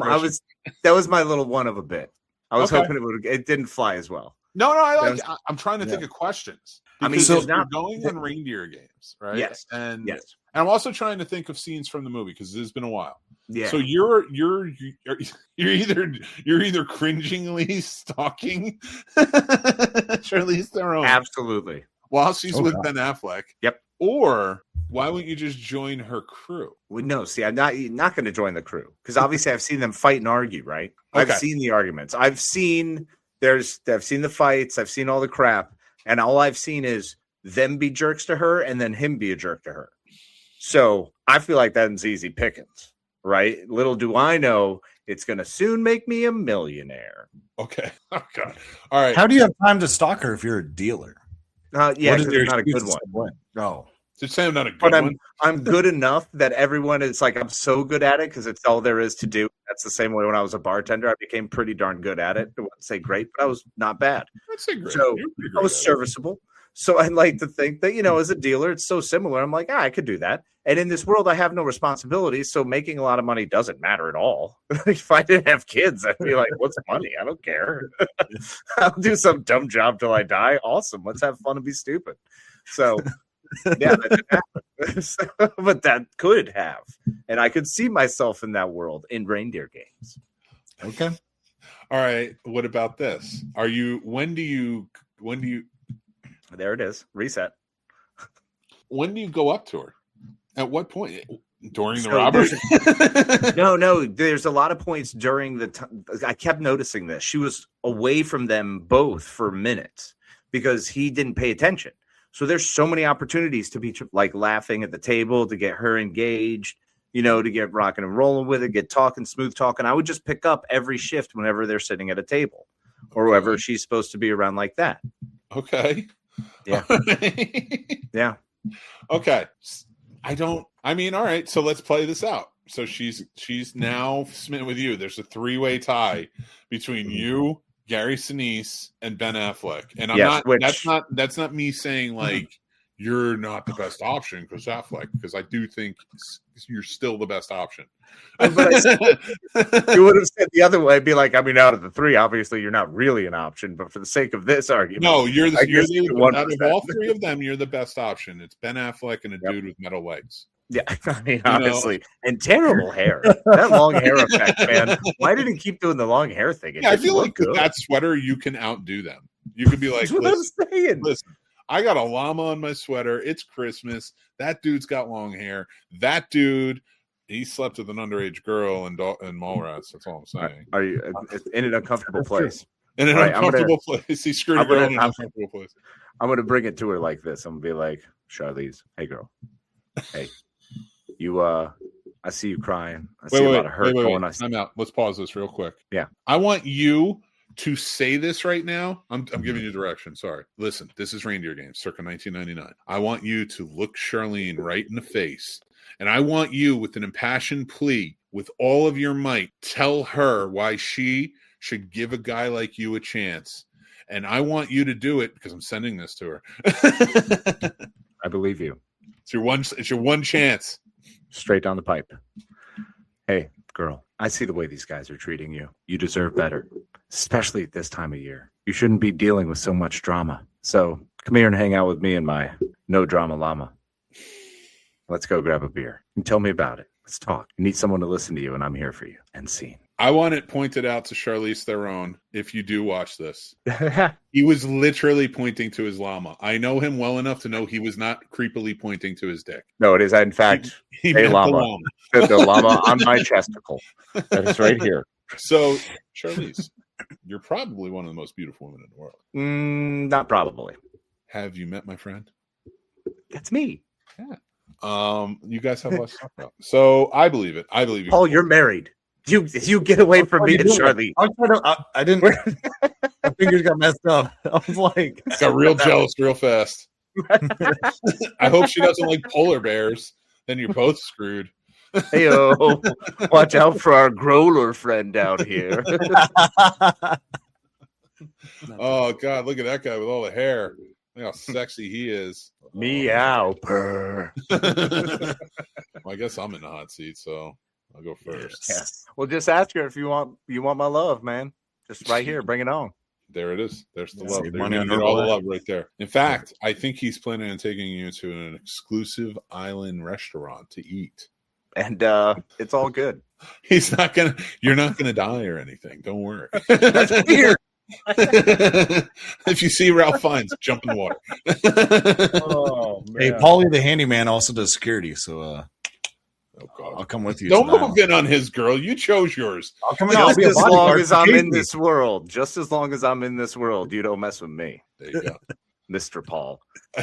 That was my little one of a bit. I was hoping it didn't fly as well. No, I'm trying to think of questions. Because you're going on Reindeer Games, right? Yes. And I'm also trying to think of scenes from the movie because it's been a while. Yeah. So you're either cringingly stalking Charlize Theron, Absolutely, while she's with Ben Affleck. Yep. Or why wouldn't you just join her crew? Well, no, see, I'm not going to join the crew because obviously I've seen them fight and argue. Right? Okay. I've seen the arguments. I've seen the fights. I've seen all the crap, and all I've seen is them be jerks to her and then him be a jerk to her. So I feel like that's easy pickings, right? Little do I know it's going to soon make me a millionaire. Okay. Oh, God. All right. How do you have time to stalk her if you're a dealer? Yeah, because your it's not a good excuse one. Oh. Just say I'm not a good But one. I'm good enough that everyone is like, I'm so good at it because it's all there is to do. That's the same way when I was a bartender. I became pretty darn good at it. I wouldn't say great, but I was not bad. I'd say great. So You're pretty I was great at it. serviceable. So I like to think that, as a dealer, it's so similar. I'm like, I could do that. And in this world, I have no responsibilities. So making a lot of money doesn't matter at all. If I didn't have kids, I'd be like, what's money? I don't care. I'll do some dumb job till I die. Awesome. Let's have fun and be stupid. So, yeah, that didn't happen. But that could have. And I could see myself in that world in Reindeer Games. Okay. All right. What about this? When do you There it is. Reset. When do you go up to her? At what point? During the So robbery? No. There's a lot of points during the time. I kept noticing this. She was away from them both for minutes because he didn't pay attention. So there's so many opportunities to be like laughing at the table, to get her engaged, to get rocking and rolling with it, get talking, smooth talking. I would just pick up every shift whenever they're sitting at a table or whoever she's supposed to be around like that. Okay. Yeah. Yeah. Okay. All right. So let's play this out. So she's now smitten with you. There's a 3-way tie between you, Gary Sinise, and Ben Affleck. And that's not me saying like you're not the best option because Affleck, because I do think you're still the best option. But you would have said the other way, be like, out of the 3, obviously you're not really an option, but for the sake of this argument, no, you're out of all 3 of them, you're the best option. It's Ben Affleck and a dude with metal legs. Yeah, honestly, and terrible hair. That long hair effect, man. Why did he keep doing the long hair thing? I feel like with that sweater, you can outdo them. You could be like, that's what I'm saying. Listen, I got a llama on my sweater. It's Christmas. That dude's got long hair. That dude, he slept with an underage girl in Mallrats. That's all I'm saying. Are you in an uncomfortable place? In an uncomfortable place. He screwed a girl in an uncomfortable place. I'm going to bring it to her like this. I'm going to be like, Charlize, hey, girl. Hey, I I see you crying. I see a lot of hurt going on. I'm out. Let's pause this real quick. Yeah. I want you to say this right now. I'm giving you direction. Sorry. Listen, this is Reindeer Games, circa 1999. I want you to look Charlene right in the face. And I want you, with an impassioned plea, with all of your might, tell her why she should give a guy like you a chance. And I want you to do it because I'm sending this to her. I believe you. It's your one chance. Straight down the pipe. Hey, girl, I see the way these guys are treating you. You deserve better, especially at this time of year. You shouldn't be dealing with so much drama. So come here and hang out with me and my no drama llama. Let's go grab a beer and tell me about it. Let's talk. You need someone to listen to you, and I'm here for you. And Scene. I want it pointed out to Charlize Theron if you do watch this. He was literally pointing to his llama. I know him well enough to know he was not creepily pointing to his dick. No, it is, in fact, a llama. The llama on my chesticle. That is right here. So, Charlize, you're probably one of the most beautiful women in the world. Not probably. Have you met my friend? That's me. Yeah. You guys have lots to talk about. So I believe it. I believe you. Paul, you're married. You get away from me and Charlie. I didn't. My fingers got messed up. I was like, got real jealous real fast. I hope she doesn't like polar bears. Then you're both screwed. Hey-o, watch out for our growler friend out here. Oh God, look at that guy with all the hair. Look how sexy he is. Meow. Purr. Well, I guess I'm in the hot seat, so I'll go first. Yes. Well, just ask her if you want my love, man. Just right here. Bring it on. There it is. There's the love. Save There money you on get her all the life. love right there. In fact, I think he's planning on taking you to an exclusive island restaurant to eat. And it's all good. He's not gonna. You're not gonna die or anything. Don't worry. That's weird. If you see Ralph Fiennes, jump in the water. Oh, man. hey, Paulie the handyman also does security, so Oh God. I'll come with you. Don't tonight. move in on his girl. You chose yours. I'll come in. I'll Just be a as long bodyguard as for I'm in Casey. this world. Just as long as I'm in this world, you don't mess with me, There you go. Mr. Paul.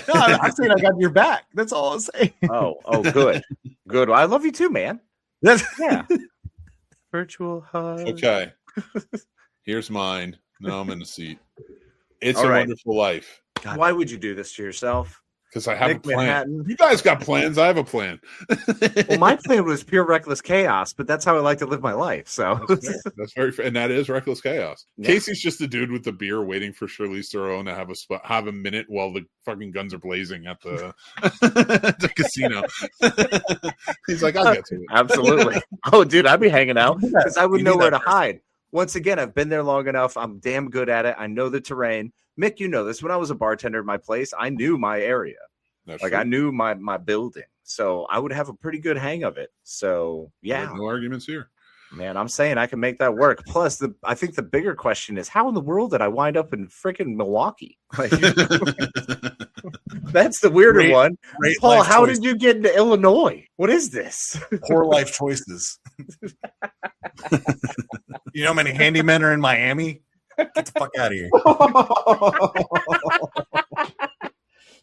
No, I'm saying I got your back. That's all I'm saying. Oh, good. Good. I love you too, man. Yeah. Virtual hug. Okay. Here's mine. Now I'm in the seat. It's All a right. Wonderful Life. Why would you do this to yourself? Because I have Nick a plan. Manhattan. You guys got plans. I have a plan. Well, my plan was pure reckless chaos, but that's how I like to live my life. So That's very fair. And that is reckless chaos. Yeah. Casey's just the dude with the beer waiting for Charlize Theron to have a minute while the fucking guns are blazing at the, the casino. He's like, I'll get to it. absolutely. Oh, dude, I'd be hanging out because I would You know need where that to person. hide. Once again, I've been there long enough. I'm damn good at it. I know the terrain. Mick, you know this. When I was a bartender at my place, I knew my area. That's Like true. I knew my building. So I would have a pretty good hang of it. So yeah, No arguments here. man, I'm saying I can make that work. Plus, I think the bigger question is how in the world did I wind up in freaking Milwaukee? Like, that's the weirder Great- one. Great Paul, life how choice. did you get into Illinois? What is this? Poor life choices. You know how many handymen are in Miami? Get the fuck out of here.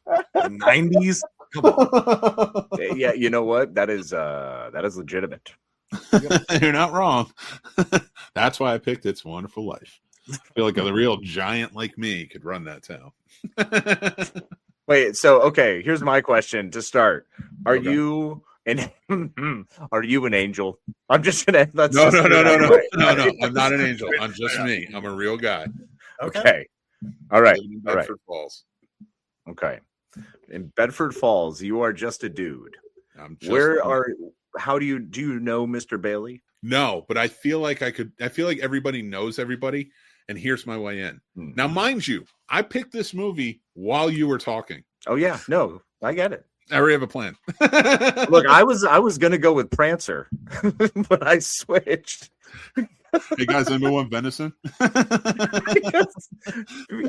90s? Come on. Yeah, you know what? That is legitimate. You're not wrong. That's why I picked It's a Wonderful Life. I feel like a real giant like me could run that town. Wait, so okay, here's my question to start. Are Okay. you are you an angel? I'm just gonna No. I'm not an angel. Right. I'm just me. I'm a real guy. Okay. All right. Living in All right. Bedford Falls. Okay. In Bedford Falls, you are just a dude. I'm just How do you know Mr. Bailey? No, but I feel like I feel like everybody knows everybody, and here's my way in. Now, mind you, I picked this movie while you were talking. Oh yeah, no, I get it. I already have a plan. Look, I was gonna go with Prancer, but I switched. Hey guys, anyone want venison?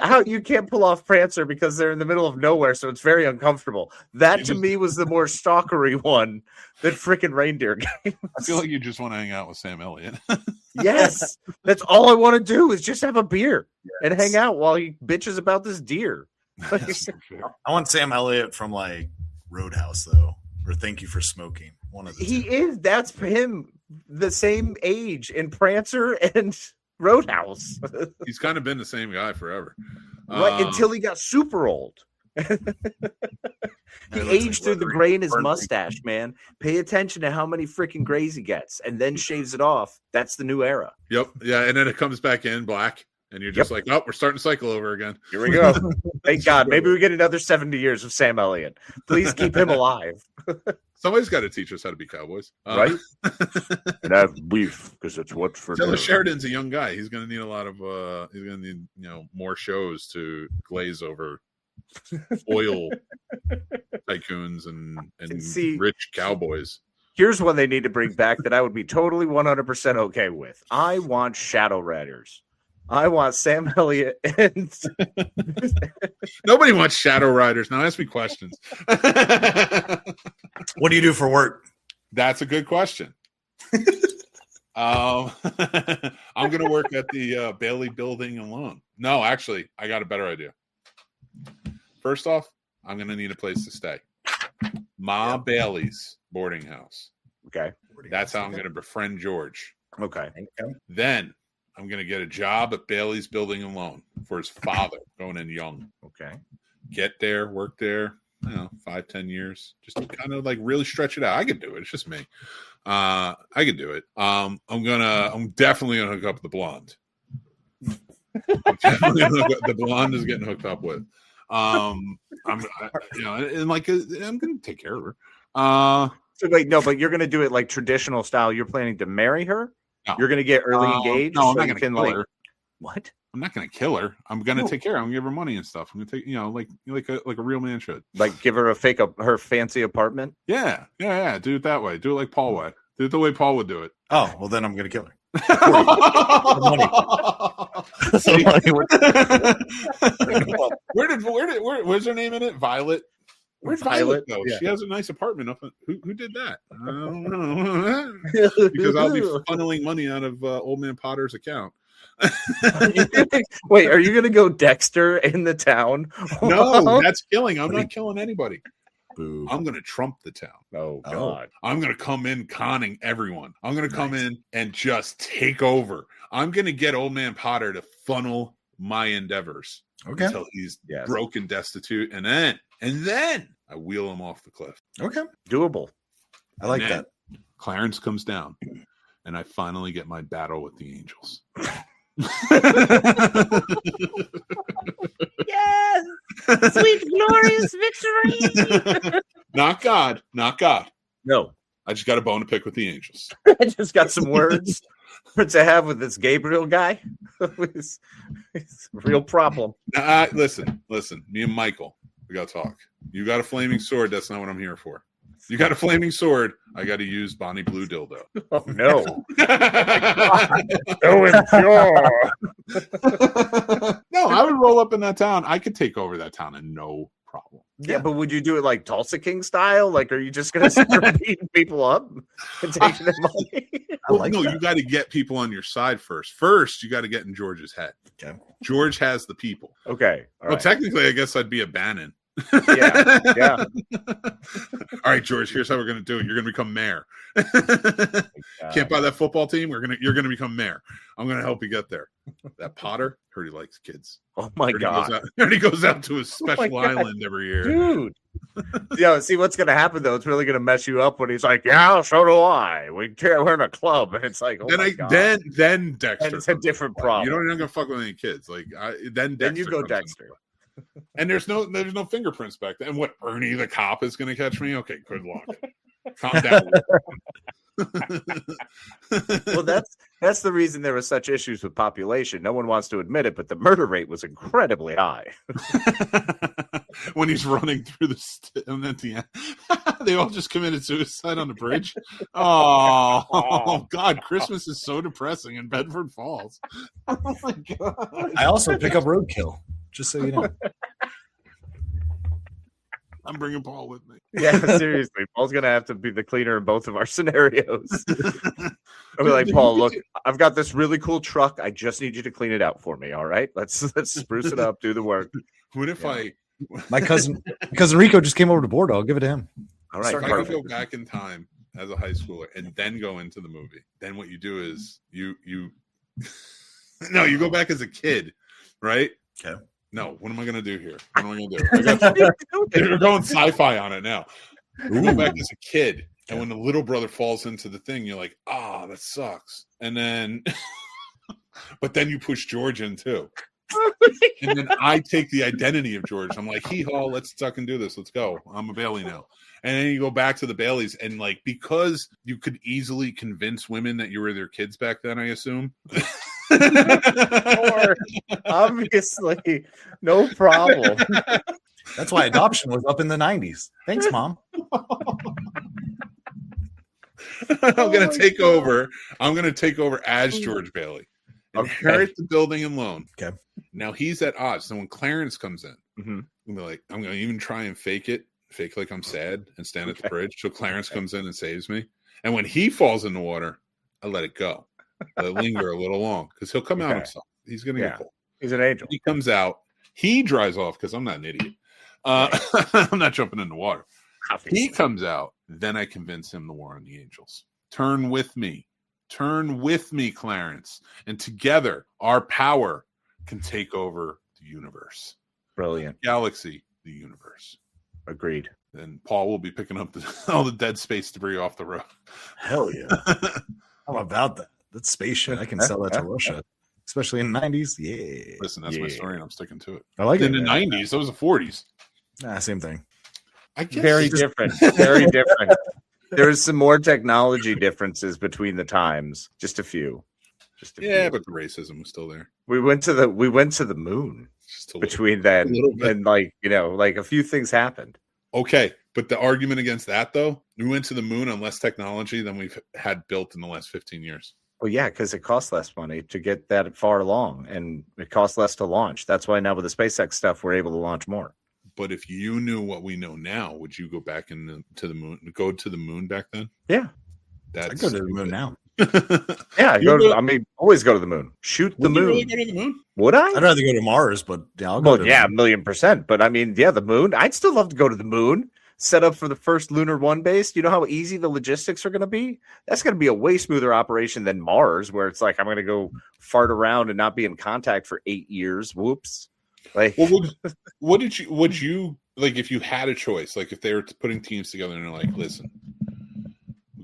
How you can't pull off Prancer because they're in the middle of nowhere, so it's very uncomfortable. That to me was the more stalkery one than freaking Reindeer Games. I feel like you just want to hang out with Sam Elliott. Yes, that's all I want to do is just have a beer and hang out while he bitches about this deer. I want Sam Elliott from like Roadhouse though, or Thank You for Smoking. One of the He two. is. That's him. The same age in Prancer and Roadhouse. He's kind of been the same guy forever. Right, until he got super old. He aged through the gray in his mustache, man. Pay attention to how many freaking grays he gets and then shaves it off. That's the new era. Yep. Yeah. And then it comes back in black. And you're just like, oh, we're starting to cycle over again. Here we go. Thank God. Maybe we get another 70 years of Sam Elliott. Please keep him alive. Somebody's got to teach us how to be cowboys. Right? And have beef because it's what's for Taylor Sheridan's a young guy. He's going to need a lot of, he's going to need, more shows to glaze over oil tycoons and rich cowboys. Here's one they need to bring back that I would be totally 100% okay with. I want Shadow Riders. I want Sam Elliott and nobody wants Shadow Riders. Now ask me questions. What do you do for work? That's a good question. I'm going to work at the Bailey Building alone. No, actually, I got a better idea. First off, I'm going to need a place to stay. Ma Bailey's boarding house. Okay. That's how I'm going to befriend George. Okay. Then I'm going to get a job at Bailey's Building and Loan for his father going in young. Okay. Get there, work there, 5-10 years. Just to kind of like really stretch it out. I could do it. It's just me. I could do it. I'm definitely going to hook up the blonde. The blonde is getting hooked up with. I'm going to take care of her. So wait, no, but you're going to do it like traditional style. You're planning to marry her? No. You're going to get early engaged? No, I'm not going to kill her. What? I'm not going to kill her. I'm going to take care of her. I'm going to give her money and stuff. I'm going to take, like a real man should. Like give her her fancy apartment? Yeah. Do it that way. Do it like Paul way. Do it the way Paul would do it. Oh, well, then I'm going to kill her. Where's her name in it? Violet. Where's Violet? Though? Yeah. She has a nice apartment up. Who did that? I don't know. Because I'll be funneling money out of Old Man Potter's account. Wait, are you going to go Dexter in the town? No, that's killing. I'm not killing anybody. Boo. I'm going to trump the town. Oh, God. I'm going to come in conning everyone. I'm going to come in and just take over. I'm going to get Old Man Potter to funnel my endeavors until he's broke and destitute. And then I wheel him off the cliff. Okay. Doable. I like that. Clarence comes down and I finally get my battle with the angels. Yes, sweet glorious victory. Not God. No, I just got a bone to pick with the angels. I just got some words to have with this Gabriel guy. It's a real problem. Listen. Me and Michael, we got to talk. You got a flaming sword. That's not what I'm here for. You got a flaming sword. I got to use Bonnie Blue Dildo. Oh, no. No, I would roll up in that town. I could take over that town and no problem. Yeah, but would you do it like Tulsa King style? Like, are you just going to start beating people up and taking their money? You got to get people on your side first. First, you got to get in George's head. Okay. George has the people. Okay. Well, technically, I guess I'd be a Bannon. Yeah. All right, George, here's how we're going to do it. You're going to become mayor. Can't buy that football team. You're going to become mayor. I'm going to help you get there. That Potter, heard he likes kids. Oh my God. He goes out to a special island every year. Dude. See what's going to happen though. It's really going to mess you up when he's like, yeah, so do I. We're in a club. And it's like, then Dexter. And it's a different problem. You're not going to fuck with any kids. Like then you go Dexter. And there's no fingerprints back then. And what, Ernie the cop is going to catch me? Okay, good luck. Calm down. Well, that's the reason there were such issues with population. No one wants to admit it, but the murder rate was incredibly high. When he's running through and at the end, they all just committed suicide on the bridge. Oh God, Christmas is so depressing in Bedford Falls. Oh my God. I also pick up roadkill. Just so you know. I'm bringing Paul with me. Yeah, seriously. Paul's going to have to be the cleaner in both of our scenarios. I'll be like, Paul, look, I've got this really cool truck. I just need you to clean it out for me, all right? Let's spruce it up, do the work. What if My cousin Rico just came over to Bordeaux. I'll give it to him. All right. If I could go back in time as a high schooler and then go into the movie, then what you do is you no, you go back as a kid, right? Okay. No, what am I going to do here? What am I going to do? You're going sci-fi on it now. You go back as a kid, and when the little brother falls into the thing, you're like, that sucks. And then, but then you push George in too. And then I take the identity of George. I'm like, hee-haw, let's fucking do this. Let's go. I'm a Bailey now. And then you go back to the Baileys, and like, because you could easily convince women that you were their kids back then, I assume. Or, obviously, no problem. That's why adoption was up in the 90s. Thanks, Mom. I'm going to take over. I'm going to take over as George Bailey. Inherit the building and loan. Okay. Now he's at odds. So when Clarence comes in, Mhm. I'm like, I'm going to even try and fake like I'm sad and stand at the bridge. So Clarence comes in and saves me. And when he falls in the water, I let it go. Let it linger a little long because he'll come out himself. He's going to get cold. He's an angel. He comes out. He dries off because I'm not an idiot. I'm not jumping in the water. He comes out. Then I convince him the war on the angels. Turn with me, Clarence. And together, our power can take over the universe. Brilliant. Galaxy, the universe. Agreed. And Paul will be picking up all the dead space debris off the road. Hell yeah. I'm about that. That's space shit. I can sell that to Russia, especially in the 90s. Yeah. Listen, that's my story, and I'm sticking to it. I like it. In the 90s, that was the 40s. Same thing. I guess Very different. Very different. There's some more technology differences between the times. Just a few. Yeah, but the racism was still there. We went to the moon between then and like a few things happened. Okay, but the argument against that though, we went to the moon on less technology than we've had built in the last 15 years. Well, yeah, because it costs less money to get that far along, and it costs less to launch. That's why now with the SpaceX stuff, we're able to launch more. But if you knew what we know now, would you go back to the moon? Go to the moon back then? Yeah, I go to the moon now. Yeah, always go to the moon. Shoot the moon. Would you really go to the moon? Would I? I'd rather go to Mars, but yeah, I'll go to the moon. 1,000,000%. But I mean, yeah, the moon. I'd still love to go to the moon. Set up for the first Lunar 1 base. You know how easy the logistics are going to be? That's going to be a way smoother operation than Mars, where it's like I'm going to go fart around and not be in contact for 8 years. Whoops. Like, well, would you like if you had a choice? Like if they were putting teams together and they're like, listen,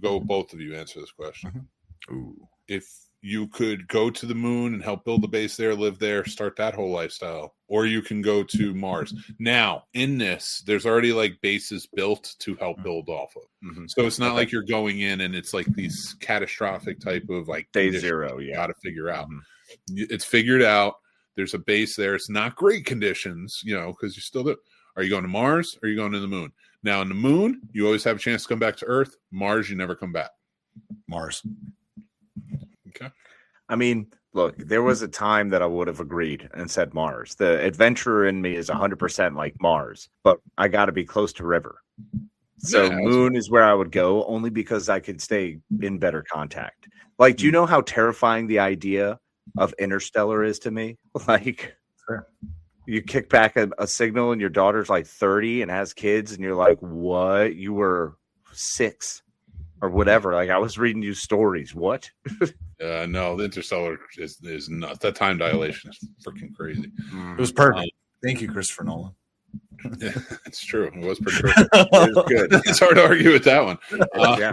go both of you answer this question. Ooh. If you could go to the moon and help build a base there, live there, start that whole lifestyle, or you can go to Mars. Now, in this, there's already like bases built to help build off of. Mm-hmm. So it's not like you're going in and it's like these catastrophic type of like day zero. You got to figure out. Mm-hmm. It's figured out. There's a base there. It's not great conditions, because you still do. Are you going to Mars or are you going to the moon? Now, in the moon, you always have a chance to come back to Earth. Mars, you never come back. Mars. Okay. I mean, look, there was a time that I would have agreed and said Mars. The adventurer in me is 100% like Mars, but I got to be close to river. So moon is where I would go, only because I could stay in better contact. Like, do you know how terrifying the idea of Interstellar is to me? Like, sure. You kick back a signal and your daughter's like 30 and has kids, and you're like, what? You were 6 or whatever. Like, I was reading you stories. What? No, the Interstellar is nuts. That time dilation is freaking crazy. It was perfect. Thank you, Christopher Nolan. Yeah, it's true. It was pretty perfect. It was good. It's hard to argue with that one. Yeah.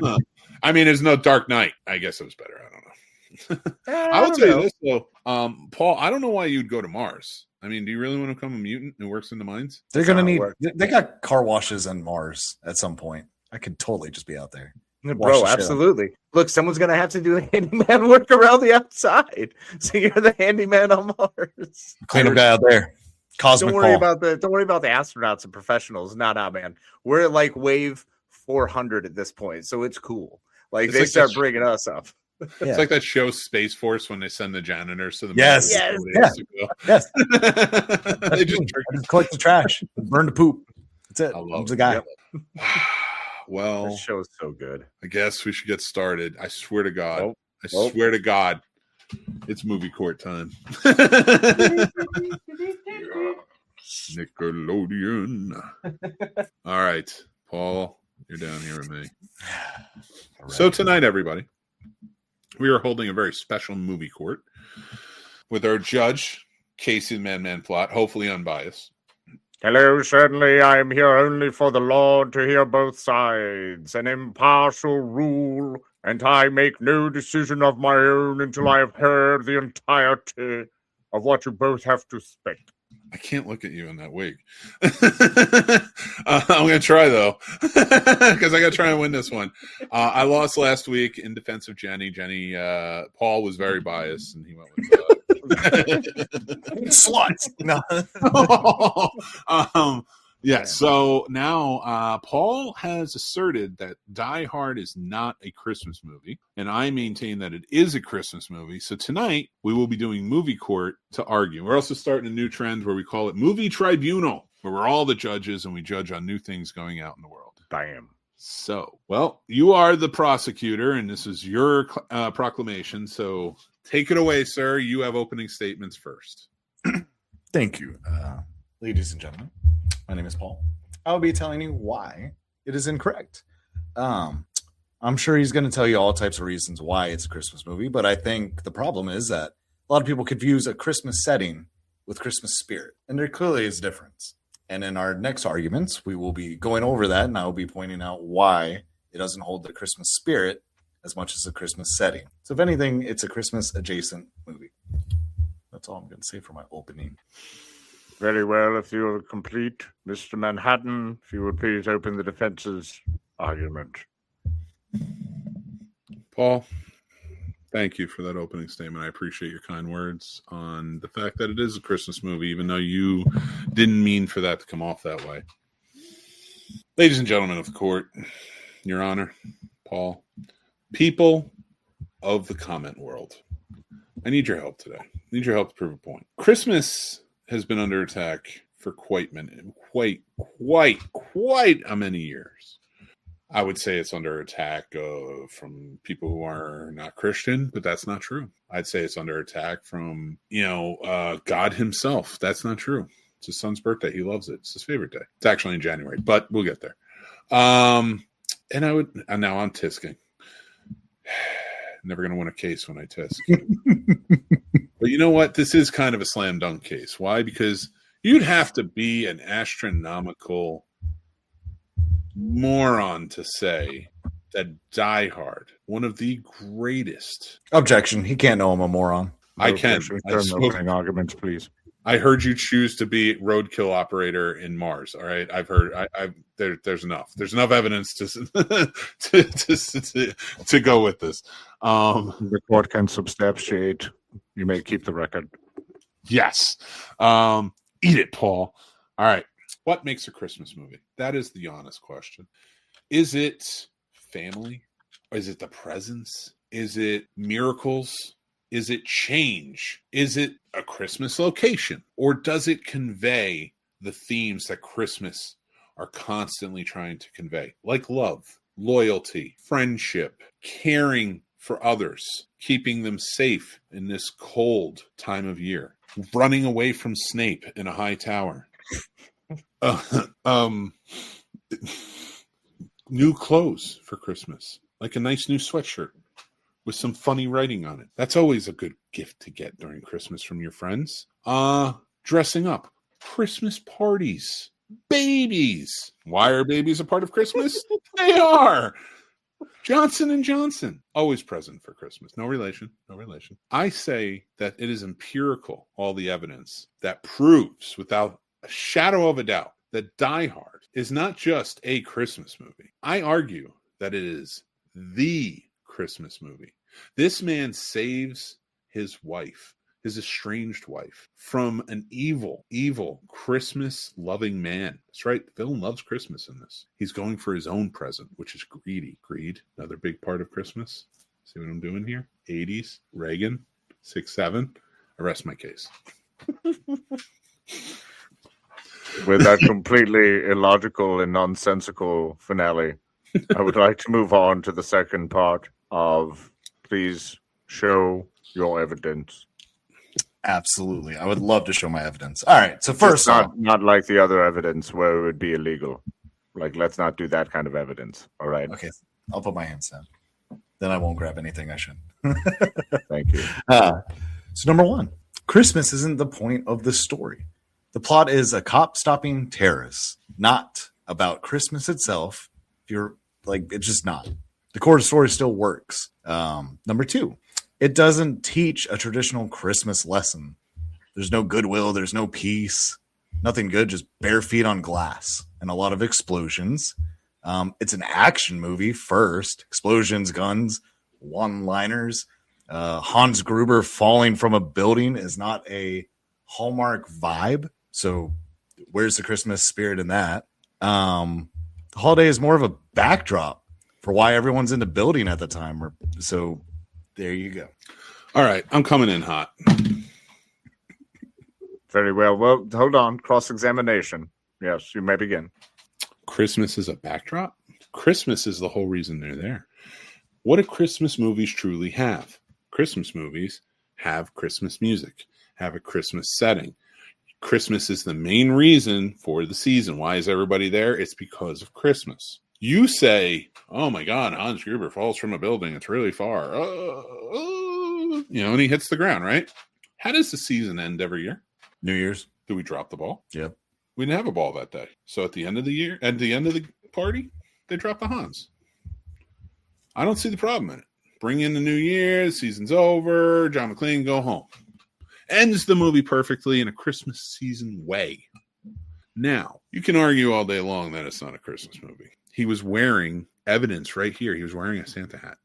I mean, there's no Dark Knight. I guess it was better. I don't know. I will tell you this though, Paul. I don't know why you'd go to Mars. I mean, do you really want to become a mutant who works in the mines? They're gonna need. They got car washes on Mars at some point. I could totally just be out there. Bro, absolutely. Look, someone's gonna have to do the handyman work around the outside. So you're the handyman on Mars. Clean up guy out there. Cosmic don't worry about the astronauts and professionals. Nah, man. We're at like wave 400 at this point, so it's cool. Like, they start bringing us up. It's like that show Space Force when they send the janitors to the yes. They just collect the trash, burn the poop. That's it. I'm the guy. Well, this show is so good. I guess we should get started. I swear to God. I swear to God. It's movie court time. Nickelodeon. All right, Paul. You're down here with me. Right. So tonight, everybody, we are holding a very special movie court with our judge, Casey the Man Plot, hopefully unbiased. Hello, certainly I am here only for the Lord to hear both sides, an impartial rule, and I make no decision of my own until I have heard the entirety of what you both have to state. I can't look at you in that wig. I'm going to try, though, because I got to try and win this one. I lost last week in defense of Jenny. Paul was very biased, and he went with sluts. No. So now Paul has asserted that Die Hard is not a Christmas movie, and I maintain that it is a Christmas movie. So tonight we will be doing movie court to argue. We're also starting a new trend where we call it Movie Tribunal, where we're all the judges and we judge on new things going out in the world. Damn. So, well, you are the prosecutor, and this is your proclamation. So take it away, sir. You have opening statements first. Thank you, ladies and gentlemen. My name is Paul. I'll be telling you why it is incorrect. I'm sure he's going to tell you all types of reasons why it's a Christmas movie, but I think the problem is that a lot of people confuse a Christmas setting with Christmas spirit, and there clearly is a difference. And in our next arguments, we will be going over that, and I will be pointing out why it doesn't hold the Christmas spirit as much as a Christmas setting. So if anything, it's a Christmas-adjacent movie. That's all I'm going to say for my opening. Very well. If you are complete, Mr. Manhattan, if you would please open the defense's argument. Paul, thank you for that opening statement. I appreciate your kind words on the fact that it is a Christmas movie, even though you didn't mean for that to come off that way. Ladies and gentlemen of the court, Your Honor, Paul, people of the comment world, I need your help today. I need your help to prove a point. Christmas has been under attack for quite many years. I would say it's under attack from people who are not Christian, but that's not true. I'd say it's under attack from, God himself. That's not true. It's his son's birthday. He loves it. It's his favorite day. It's actually in January, but we'll get there. And now I'm tisking. Never going to win a case when I tisk. But you know what? This is kind of a slam dunk case. Why? Because you'd have to be an astronomical moron to say that Die Hard, one of the greatest. Objection. He can't know I'm a moron. I can. Opening arguments, please. I heard you choose to be roadkill operator in Mars. All right, I've heard. There's enough. There's enough evidence to go with this. The court can substantiate. You may keep the record. Yes. Eat it, Paul. All right. What makes a Christmas movie? That is the honest question. Is it family? Is it the presents? Is it miracles? Is it change? Is it a Christmas location? Or does it convey the themes that Christmas are constantly trying to convey? Like love, loyalty, friendship, caring for others, keeping them safe in this cold time of year, running away from Snape in a high tower. New clothes for Christmas, like a nice new sweatshirt with some funny writing on it. That's always a good gift to get during Christmas from your friends. Dressing up, Christmas parties, babies. Why are babies a part of Christmas? They are. Johnson & Johnson, always present for Christmas. No relation. I say that it is empirical, all the evidence that proves without a shadow of a doubt that Die Hard is not just a Christmas movie. I argue that it is the Christmas movie. This man saves his wife, his estranged wife, from an evil Christmas-loving man. That's right. The villain loves Christmas in this. He's going for his own present, which is greedy. Greed, another big part of Christmas. See what I'm doing here? 80s, Reagan, 6-7. I rest my case. With that completely illogical and nonsensical finale, I would like to move on to the second part of please show your evidence. Absolutely. I would love to show my evidence. All right. So first not like the other evidence where it would be illegal. Like, let's not do that kind of evidence. All right. Okay, I'll put my hands down. Then I won't grab anything I shouldn't. Thank you. So number one, Christmas isn't the point of the story. The plot is a cop stopping terrorists, not about Christmas itself. If you're like, it's just not. The core story still works. Number two, it doesn't teach a traditional Christmas lesson. There's no goodwill. There's no peace. Nothing good. Just bare feet on glass and a lot of explosions. It's an action movie first. Explosions, guns, one-liners. Hans Gruber falling from a building is not a Hallmark vibe. So where's the Christmas spirit in that? The holiday is more of a backdrop for why everyone's in the building at the time. So there you go. All right. I'm coming in hot. Very well. Well, hold on. Cross-examination. Yes, you may begin. Christmas is a backdrop. Christmas is the whole reason they're there. What do Christmas movies truly have? Christmas movies have Christmas music, have a Christmas setting. Christmas is the main reason for the season. Why is everybody there? It's because of Christmas. You say, oh my God, Hans Gruber falls from a building. It's really far. And he hits the ground, right? How does the season end every year? New Year's. Do we drop the ball? Yep. We didn't have a ball that day. So at the end of the year, at the end of the party, they drop the Hans. I don't see the problem in it. Bring in the new year, the season's over, John McClane, go home. Ends the movie perfectly in a Christmas season way. Now, you can argue all day long that it's not a Christmas movie. He was wearing evidence right here. He was wearing a Santa hat.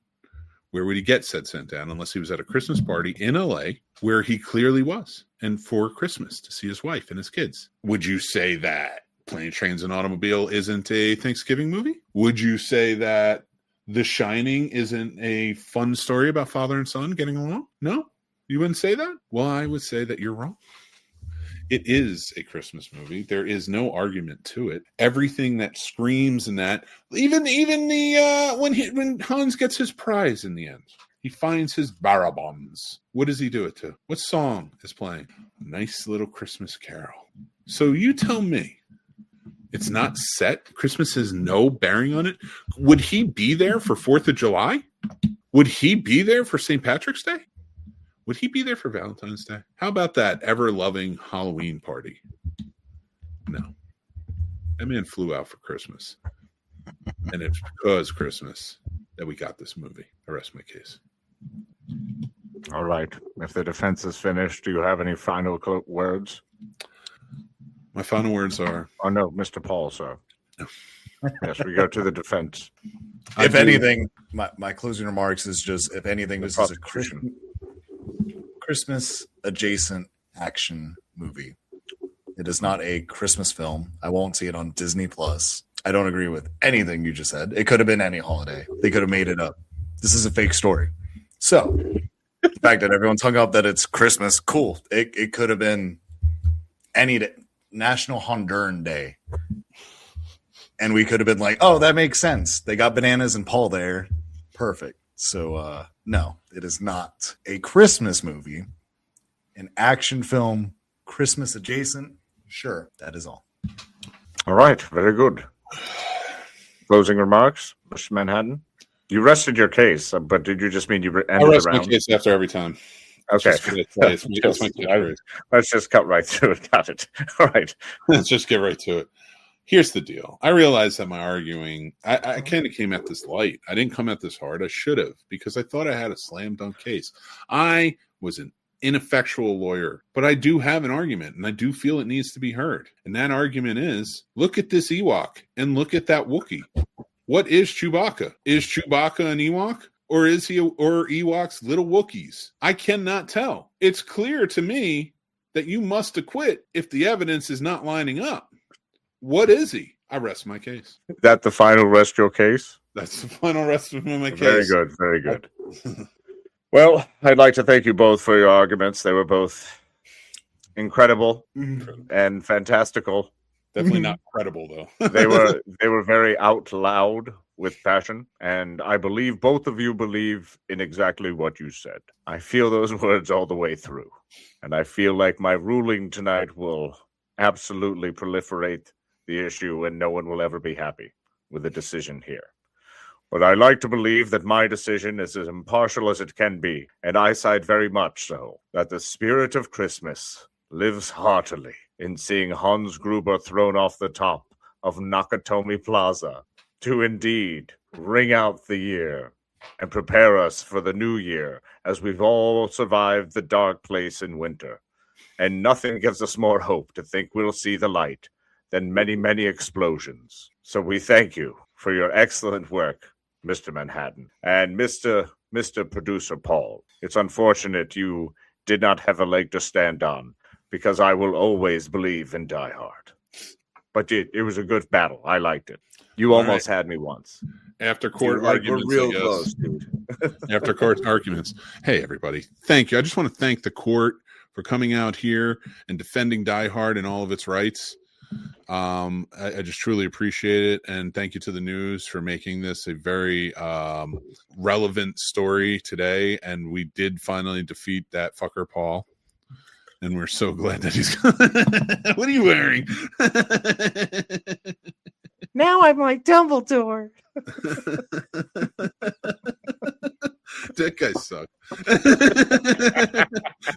Where would he get said Santa hat unless he was at a Christmas party in LA where he clearly was and for Christmas to see his wife and his kids? Would you say that Planes, Trains, and Automobile isn't a Thanksgiving movie? Would you say that The Shining isn't a fun story about father and son getting along? No? You wouldn't say that? Well, I would say that you're wrong. It is a Christmas movie. There is no argument to it. Everything that screams in that, even the when Hans gets his prize in the end, he finds his barabons. What does he do it to? What song is playing? Nice Little Christmas Carol. So you tell me, it's not set. Christmas has no bearing on it. Would he be there for 4th of July? Would he be there for St. Patrick's Day? Would he be there for Valentine's Day? How about that ever-loving Halloween party? No. That man flew out for Christmas. And it's because Christmas that we got this movie. I rest my case. All right. If the defense is finished, do you have any final words? My final words are... Oh, no, Mr. Paul, sir. Yes, we go to the defense. If anything, my closing remarks is just, if anything, this is a Christmas adjacent action movie. It is not a Christmas film. I won't see it on Disney Plus. I don't agree with anything you just said. It could have been any holiday. They could have made it up. This is a fake story. So the fact that everyone's hung up that it's Christmas, cool. It could have been any day, National Honduran Day. And we could have been like, oh, that makes sense. They got Bananas and Paul there. Perfect. So, no, it is not a Christmas movie. An action film, Christmas adjacent. Sure, that is all. All right, very good. Closing remarks, Mr. Manhattan? You rested your case, but did you just mean you ended I rest the round? my case after every time. Okay. Let's just cut right through it. Got it. All right. Let's just get right to it. Here's the deal. I realized that my arguing, I kind of came at this light. I didn't come at this hard. I should have, because I thought I had a slam dunk case. I was an ineffectual lawyer, but I do have an argument, and I do feel it needs to be heard. And that argument is, look at this Ewok and look at that Wookiee. What is Chewbacca? Is Chewbacca an Ewok? Or is he or Ewoks little Wookiees? I cannot tell. It's clear to me that you must acquit if the evidence is not lining up. What is he? I rest my case. Is that the final rest your case? That's the final rest of my case. Very good. Very good. Well, I'd like to thank you both for your arguments. They were both incredible and fantastical. Definitely not credible, though. They were very out loud with passion, and I believe both of you believe in exactly what you said. I feel those words all the way through, and I feel like my ruling tonight will absolutely proliferate the issue, and no one will ever be happy with the decision here. But I like to believe that my decision is as impartial as it can be, and I side very much so that the spirit of Christmas lives heartily in seeing Hans Gruber thrown off the top of Nakatomi Plaza to indeed ring out the year and prepare us for the new year as we've all survived the dark place in winter. And nothing gives us more hope to think we'll see the light than many, many explosions. So we thank you for your excellent work, Mr. Manhattan, and Mr. Producer Paul. It's unfortunate you did not have a leg to stand on, because I will always believe in Die Hard. But it was a good battle. I liked it. You almost had me once. After court arguments, we're real close, dude. After court arguments. Hey, everybody. Thank you. I just want to thank the court for coming out here and defending Die Hard and all of its rights. I just truly appreciate it, and thank you to the news for making this a very relevant story today. And we did finally defeat that fucker Paul, and we're so glad that he's What are you wearing? Now I'm like Dumbledore. That guy sucked.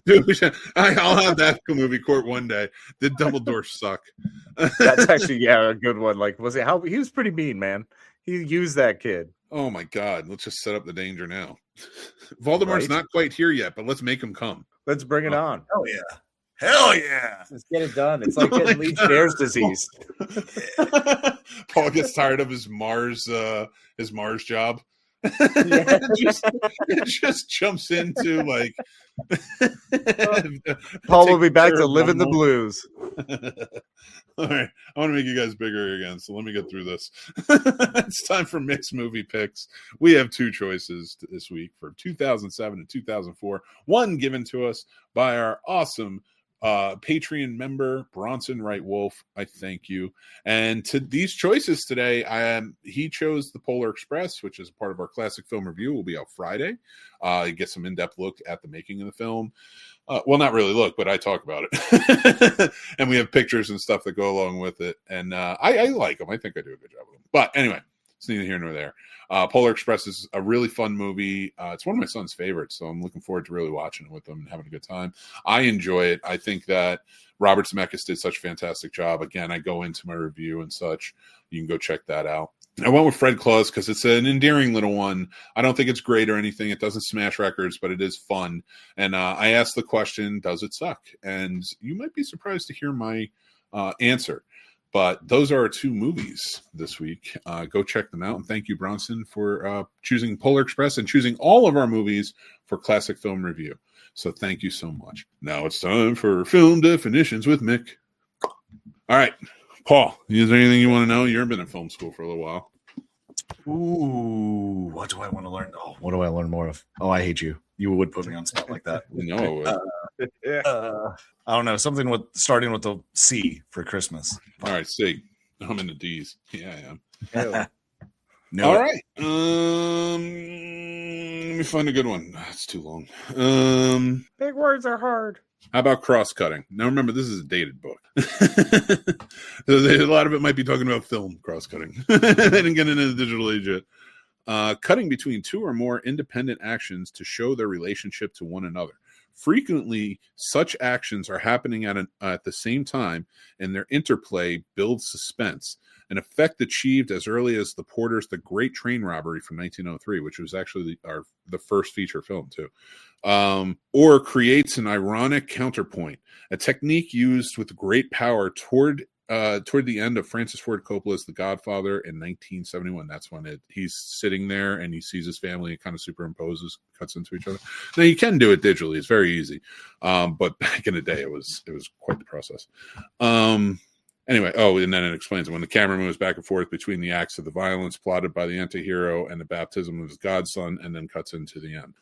Dude, I'll have that movie court one day. Did Dumbledore suck? That's actually a good one. Like, was it how he was pretty mean, man. He used that kid. Oh my God! Let's just set up the danger now. Voldemort's not quite here yet, but let's make him come. Let's bring it on. Hell yeah! Hell yeah! Let's get it done. It's like getting Leech Bear's disease. Paul gets tired of his Mars job. just jumps into like Paul will be back to living the blues. All right, I want to make you guys bigger again, so let me get through this. It's time for mixed movie picks. We have two choices this week for 2007 and 2004. One given to us by our awesome Patreon member Bronson Wright Wolf. I thank you. And to these choices today, he chose The Polar Express, which is part of our classic film review. Will be out Friday. You get some in-depth look at the making of the film. Well, not really look, but I talk about it. And we have pictures and stuff that go along with it. And I like them. I think I do a good job with them. But anyway, it's neither here nor there. Polar Express is a really fun movie. It's one of my son's favorites, so I'm looking forward to really watching it with him and having a good time. I enjoy it. I think that Robert Zemeckis did such a fantastic job. Again, I go into my review and such. You can go check that out. I went with Fred Claus because it's an endearing little one. I don't think it's great or anything. It doesn't smash records, but it is fun. And I asked the question, does it suck? And you might be surprised to hear my answer. But those are our two movies this week. Go check them out. And thank you, Bronson, for choosing Polar Express and choosing all of our movies for Classic Film Review. So thank you so much. Now it's time for Film Definitions with Mick. All right. Paul, is there anything you want to know? You've been in film school for a little while. Ooh, what do I want to learn? Oh, what do I learn more of? Oh, I hate you. You would put me on spot like that. No, I would. I don't know. Something with starting with the C for Christmas. All right, C. I'm in the D's. Yeah, I am. No. All right. Let me find a good one. That's too long. Big words are hard. How about cross-cutting? Now, remember, this is a dated book. So a lot of it might be talking about film cross-cutting. They didn't get into the digital age yet. Cutting between two or more independent actions to show their relationship to one another. Frequently, such actions are happening at the same time, and their interplay builds suspense, an effect achieved as early as The Porter's The Great Train Robbery from 1903, which was actually the first feature film, too. Or creates an ironic counterpoint, a technique used with great power toward the end of Francis Ford Coppola's The Godfather in 1971. That's when he's sitting there and he sees his family and kind of superimposes, cuts into each other. Now you can do it digitally; it's very easy. But back in the day, it was quite the process. Anyway, and then it explains when the camera moves back and forth between the acts of the violence plotted by the anti-hero and the baptism of his godson, and then cuts into the end.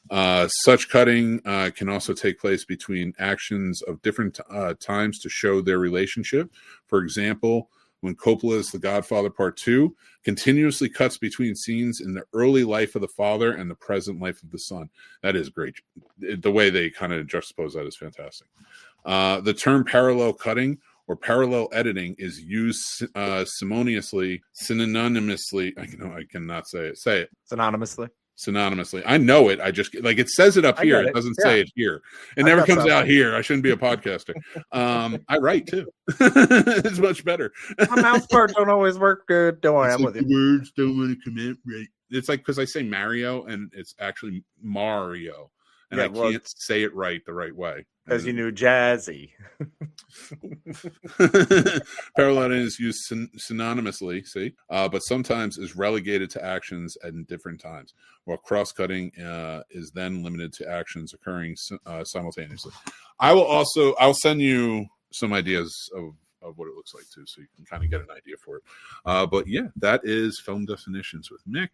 Such cutting can also take place between actions of different times to show their relationship. For example, when Coppola's The Godfather Part 2 continuously cuts between scenes in the early life of the father and the present life of the son. That is great. The way they kind of juxtapose that is fantastic. The term parallel cutting or parallel editing is used synonymously. I cannot say it. Say it. Synonymously. I know it. I just like it says it up here. It doesn't say it here. It never comes out here. I shouldn't be a podcaster. I write too. It's much better. My mouth part don't always work good. Don't worry, I'm with you. The words don't want to come out right. It's like because I say Mario and it's actually Mario, and I can't say it right the right way. Because you knew Jazzy. Parallel is used synonymously, but sometimes is relegated to actions at different times, while cross-cutting is then limited to actions occurring simultaneously. I'll send you some ideas of what it looks like too, so you can kind of get an idea for it. But yeah, that is Film Definitions with Mick.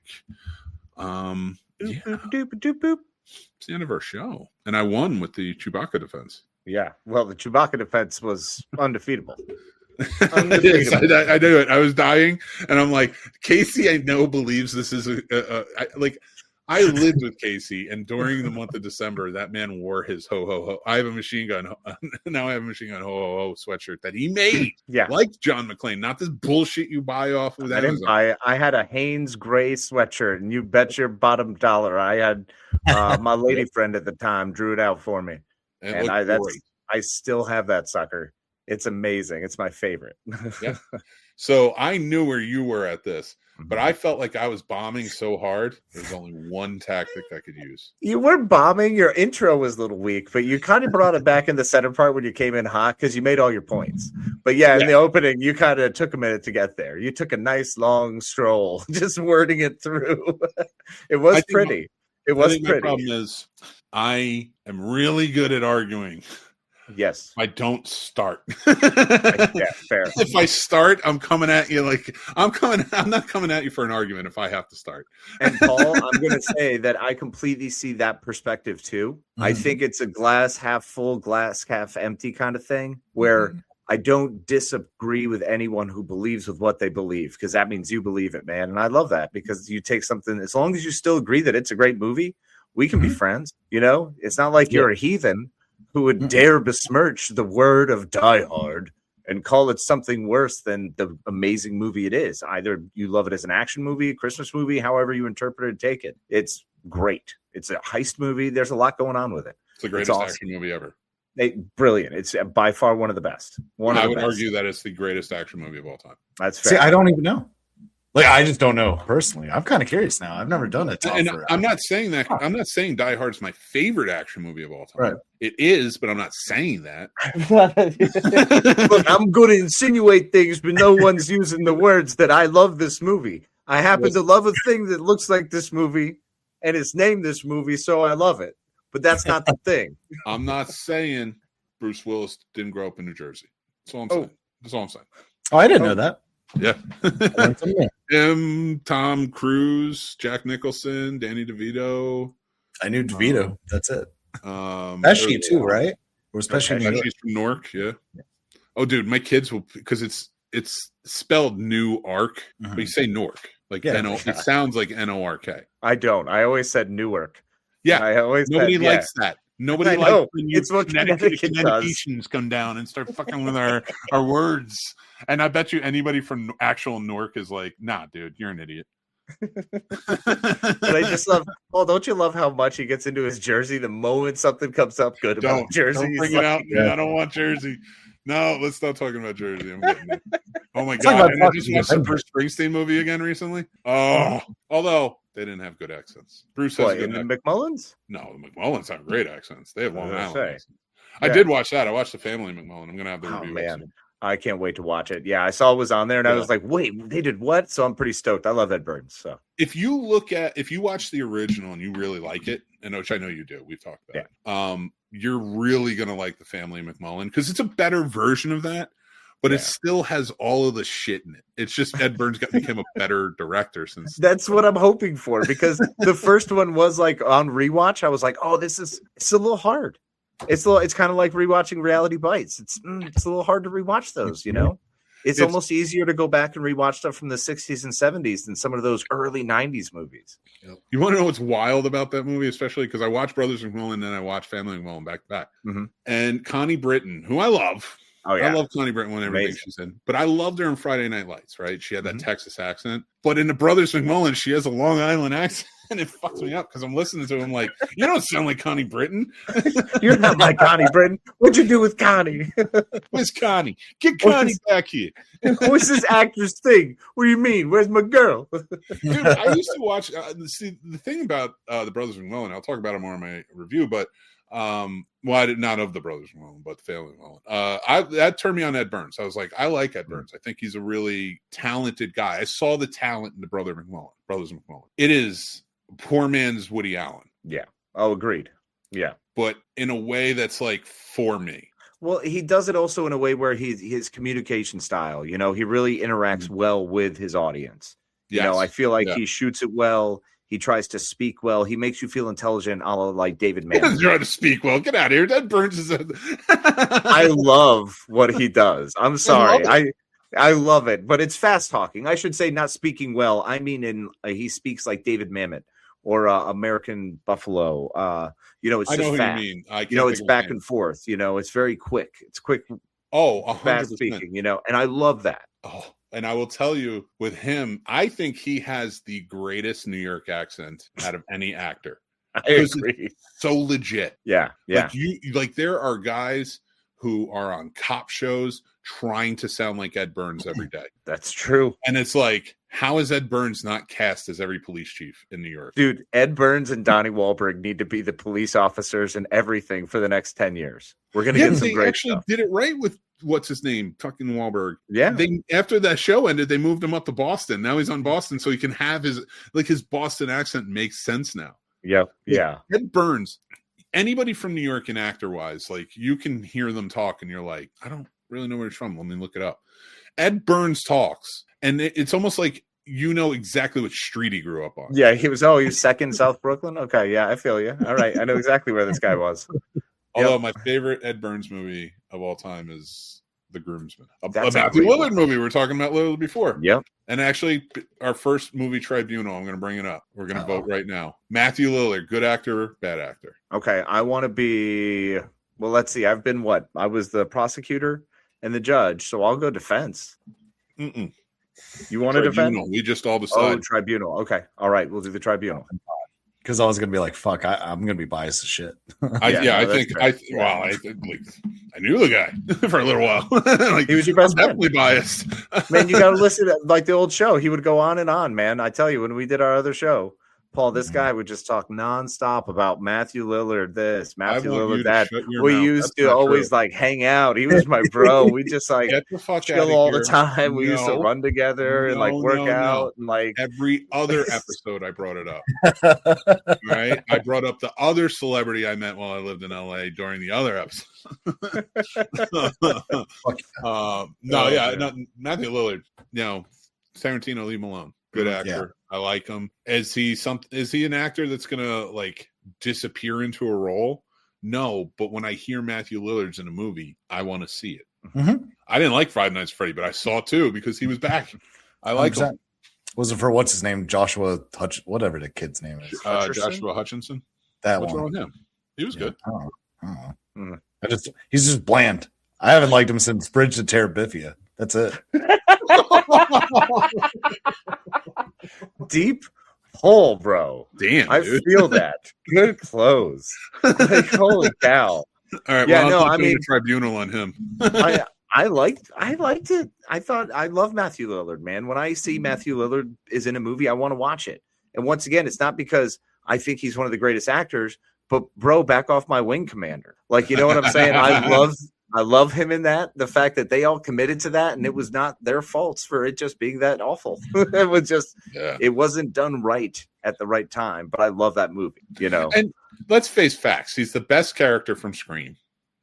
It's the end of our show, and I won with the Chewbacca defense. Yeah, well, the Chewbacca defense was undefeatable. I knew it. I was dying, and I'm like, Casey, I know believes this is I lived with Casey, and during the month of December, that man wore his ho ho ho. I have a machine gun. Now I have a machine gun ho ho ho sweatshirt that he made. Yeah, like John McClane, not this bullshit you buy off of that. I had a Hanes gray sweatshirt, and you bet your bottom dollar I had my lady friend at the time drew it out for me, and I still have that sucker. It's amazing. It's my favorite. Yeah. So I knew where you were at this, but I felt like I was bombing so hard. There's only one tactic I could use. You weren't bombing. Your intro was a little weak, but you kind of brought it back in the center part when you came in hot because you made all your points. But in the opening, you kind of took a minute to get there. You took a nice long stroll, just wording it through. It was pretty. It was pretty. My problem is I am really good at arguing. Yes. I don't start. Yeah, fair. If I start, I'm coming at you I'm not coming at you for an argument if I have to start. And Paul, I'm going to say that I completely see that perspective too. Mm-hmm. I think it's a glass half full, glass half empty kind of thing where I don't disagree with anyone who believes with what they believe because that means you believe it, man. And I love that because you take something, as long as you still agree that it's a great movie, we can be friends. You know, it's not like you're a heathen who would dare besmirch the word of Die Hard and call it something worse than the amazing movie it is. Either you love it as an action movie, a Christmas movie, however you interpret it, take it. It's great. It's a heist movie. There's a lot going on with it. It's the greatest action movie ever. Brilliant. It's by far one of the best. I would argue that it's the greatest action movie of all time. That's fair. See, I don't even know. Like, I just don't know personally. I'm kind of curious now. I've never done it. And I'm not saying that. I'm not saying Die Hard is my favorite action movie of all time. Right. It is, but I'm not saying that. Look, I'm going to insinuate things, but no one's using the words that I love this movie. I happen to love a thing that looks like this movie, and it's named this movie, so I love it. But that's not the thing. I'm not saying Bruce Willis didn't grow up in New Jersey. That's all I'm saying. That's all I'm saying. Oh, I didn't know that. Yeah. Him, Tom Cruise, Jack Nicholson, Danny DeVito. I knew DeVito. That's it. Pesci too, right? Or Pesci's from Newark, yeah. Oh, dude, my kids will because it's spelled Newark, but you say Newark. Like it sounds like Nork. I don't. I always said Newark. Yeah, nobody likes that. Nobody likes when it's what Connecticutians come down and start fucking with our words. And I bet you anybody from actual Newark is like, nah, dude, you're an idiot. But I just love. Oh, don't you love how much he gets into his jersey the moment something comes up good about Jersey? Don't bring it out. I don't want Jersey. No, let's stop talking about Jersey. I'm getting it. Oh my god! And I just watched the Bruce Springsteen movie again recently. Oh, although they didn't have good accents. Bruce has good accents. The McMullins? No, the McMullins have great accents. They have Long Island accents. I did watch that. I watched The Family McMullen. I'm gonna have the review. Man. I can't wait to watch it. Yeah, I saw it was on there, and I was like, "Wait, they did what?" So I'm pretty stoked. I love Ed Burns. So if you watch the original and you really like it, and which I know you do, we've talked about it. You're really gonna like The Family McMullen because it's a better version of that, but it still has all of the shit in it. It's just Ed Burns became a better director since. That's what I'm hoping for because the first one was like on rewatch. I was like, "Oh, it's a little hard." It's kind of like rewatching Reality Bites. It's a little hard to rewatch those, you know. It's almost easier to go back and rewatch stuff from the 60s and 70s than some of those early 90s movies. You want to know what's wild about that movie, especially because I watched Brothers McMullen and I watched Family McMullen back to back. And Connie Britton, who I love, Oh yeah, I love Connie Britton and everything she's in, but I loved her in Friday Night Lights. Right? She had that Texas accent, but in the Brothers McMullen, she has a Long Island accent, and it fucks me up because I'm listening to him like, you don't sound like Connie Britton. You're not my Connie Britton. What'd you do with Connie? Where's Connie? Get Connie back here. What's this actor's thing? What do you mean? Where's my girl? Dude, I used to watch. See, the thing about the Brothers McMullen, I'll talk about it more in my review, but I did not of the Brothers McMullen, but the family McMullen. That turned me on Ed Burns. I was like, I like Ed Burns. I think he's a really talented guy. I saw the talent in the Brothers McMullen. It is poor man's Woody Allen. Yeah. Oh, agreed. Yeah. But in a way that's like for me. Well, he does it also in a way where his communication style, he really interacts well with his audience. Yes. I feel like he shoots it well. He tries to speak well. He makes you feel intelligent, a la like David Mann. He doesn't try to speak well. Get out of here. Ed Burns is I love what he does. I'm sorry. I love it. But it's fast talking. I should say not speaking well. I mean, he speaks like David Mamet or American Buffalo. It's just fast. You mean. It's back and forth. It's very quick. It's quick. Oh, 100%. Fast speaking, and I love that. Oh, and I will tell you with him, I think he has the greatest New York accent out of any actor. I agree. So legit. Yeah. Yeah. Like there are guys who are on cop shows trying to sound like Ed Burns every day. That's true. And it's like, how is Ed Burns not cast as every police chief in New York? Dude, Ed Burns and Donnie Wahlberg need to be the police officers and everything for the next 10 years. We're going to get some great stuff. Did it right with what's his name? Fucking Wahlberg. Yeah. After that show ended, they moved him up to Boston. Now he's on Boston, so he can have his Boston accent makes sense now. Yeah. Yeah. Ed Burns, anybody from New York and actor wise, like you can hear them talk and you're like, I don't really know where he's from. Let me look it up. Ed Burns talks, and it's almost like exactly what street he grew up on. Yeah, he was second South Brooklyn. Okay, yeah, I feel you. All right, I know exactly where this guy was. Although my favorite Ed Burns movie of all time is The Groomsman. A Matthew Lillard movie. We were talking about Lillard before. Yep. And actually, our first movie tribunal, I'm going to bring it up. We're going to vote right now. Matthew Lillard, good actor, bad actor. Okay, I want to be. Well, let's see. I've been what? I was the prosecutor and the judge, so I'll go defense. Mm-mm. You want to defend? We just all decided. Oh, tribunal. Okay. All right. We'll do the tribunal. Because I was going to be like, fuck, I'm going to be biased as shit. I knew the guy for a little while. He was your best friend. Definitely biased. Man, you got to listen to like the old show. He would go on and on, man. I tell you, when we did our other show, Paul, this guy would just talk nonstop about Matthew Lillard this, Matthew Lillard that. We used to always like hang out. He was my bro. We just like chill all the time. We used to run together and like work out and like every other episode. I brought it up. Right? I brought up the other celebrity I met while I lived in LA during the other episode. Matthew Lillard. Tarantino, leave him alone. Good actor. Yeah. I like him. Is he an actor that's gonna like disappear into a role? No, but when I hear Matthew Lillard's in a movie, I want to see it. Mm-hmm. I didn't like Five Nights at Freddy, but I saw two because he was back. I like him. Was it for what's his name? Joshua whatever the kid's name is. Joshua Hutchinson. What's wrong with him? He was good. I don't know. He's just bland. I haven't liked him since Bridge to Terabithia. That's it. Deep hole, bro. Damn, I feel that. Good clothes. Like, holy cow. All right. Yeah, well, I mean, tribunal on him. I liked it. I love Matthew Lillard, man. When I see Matthew Lillard is in a movie, I want to watch it. And once again, it's not because I think he's one of the greatest actors, but bro, back off my wing commander. Like, you know what I'm saying? I love him in that. The fact that they all committed to that, and it was not their faults for it just being that awful. It was just, It wasn't done right at the right time. But I love that movie, And let's face facts. He's the best character from Scream.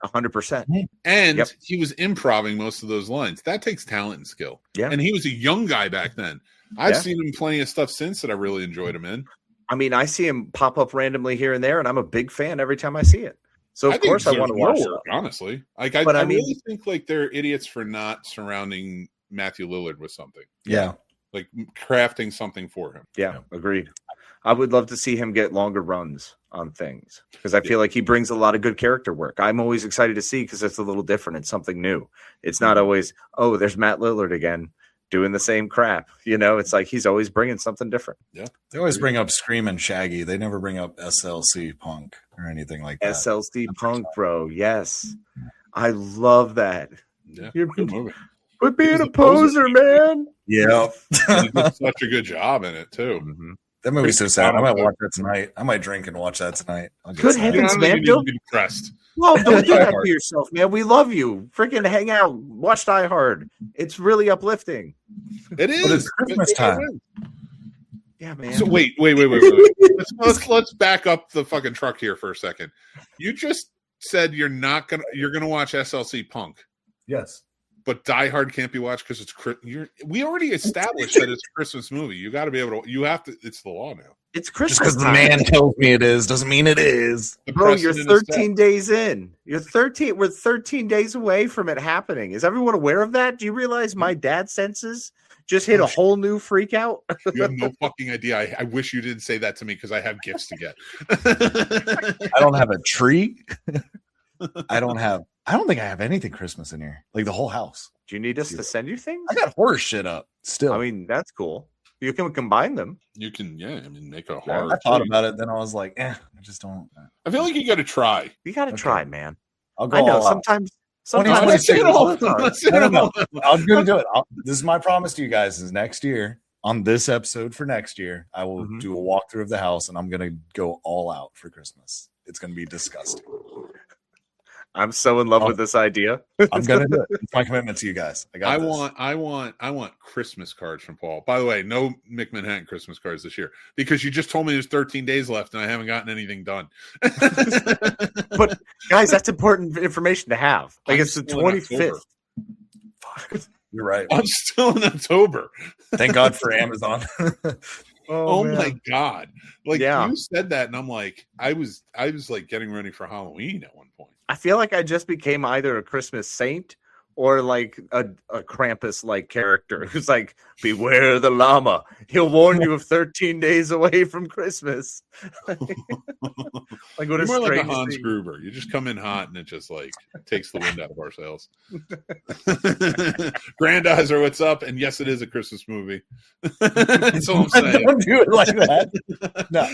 100%. And he was improvising most of those lines. That takes talent and skill. Yeah. And he was a young guy back then. I've seen him plenty of stuff since that I really enjoyed him in. I mean, I see him pop up randomly here and there, and I'm a big fan every time I see it. So of course I want to watch it. Honestly, I really think like they're idiots for not surrounding Matthew Lillard with something. Yeah, like crafting something for him. Yeah, agreed. I would love to see him get longer runs on things because I feel like he brings a lot of good character work. I'm always excited to see because it's a little different. It's something new. It's not always, oh, there's Matt Lillard again doing the same crap. You know, it's like he's always bringing something different. Yeah. They always bring up Scream and Shaggy. They never bring up SLC Punk or anything like that. SLC Punk, bro. Yes. I love that. Yeah. You're Good movie. quit being a poser, man. Yeah. He did such a good job in it too. Mm-hmm. That movie's so sad. I might watch that tonight. I might drink and watch that tonight. Good heavens, man. Don't be depressed. Well, don't do that to yourself, man. We love you. Freaking hang out. Watch Die Hard. It's really uplifting. It is. But it's Christmas time. Yeah, man. So wait. Let's back up the fucking truck here for a second. You just said you're gonna watch SLC Punk. Yes. But Die Hard can't be watched because we already established that it's a Christmas movie. You got to be able to. You have to. It's the law now. It's Christmas. Just because the time. man tells me it is doesn't mean it is. Bro, you're 13 days in. We're 13 days away from it happening. Is everyone aware of that? Do you realize my dad's senses just hit a whole new freak out? You have no fucking idea. I wish you didn't say that to me because I have gifts to get. I don't have a tree. I don't think I have anything Christmas in here. Like the whole house. Do you need us to send you things? I got horror shit up still. I mean, that's cool. You can combine them. You can, make a hard. I thought about it, then I was like, I just don't. I feel like you got to try. You got to try, man. I'll go. I know. All out. Sometimes. Let's do it all. No. I'm going to do it. This is my promise to you guys is next year on this episode for next year, I will do a walkthrough of the house and I'm going to go all out for Christmas. It's going to be disgusting. I'm so in love with this idea. I'm going to do it. It's my commitment to you guys. I want Christmas cards from Paul. By the way, no Mick Manhattan Christmas cards this year because you just told me there's 13 days left and I haven't gotten anything done. But guys, that's important information to have. Like it's the 25th. You're right. I'm still in October. Thank God for Amazon. Oh my God. Like you said that and I'm like, I was like getting ready for Halloween at one point. I feel like I just became either a Christmas saint or like a Krampus like character who's like, beware the llama. He'll warn you of 13 days away from Christmas. Like what You're a more like a strange Hans thing. Gruber. You just come in hot and it just like takes the wind out of our sails. Grandizer, what's up? And yes, it is a Christmas movie. That's all I'm saying. Don't do it like that. No.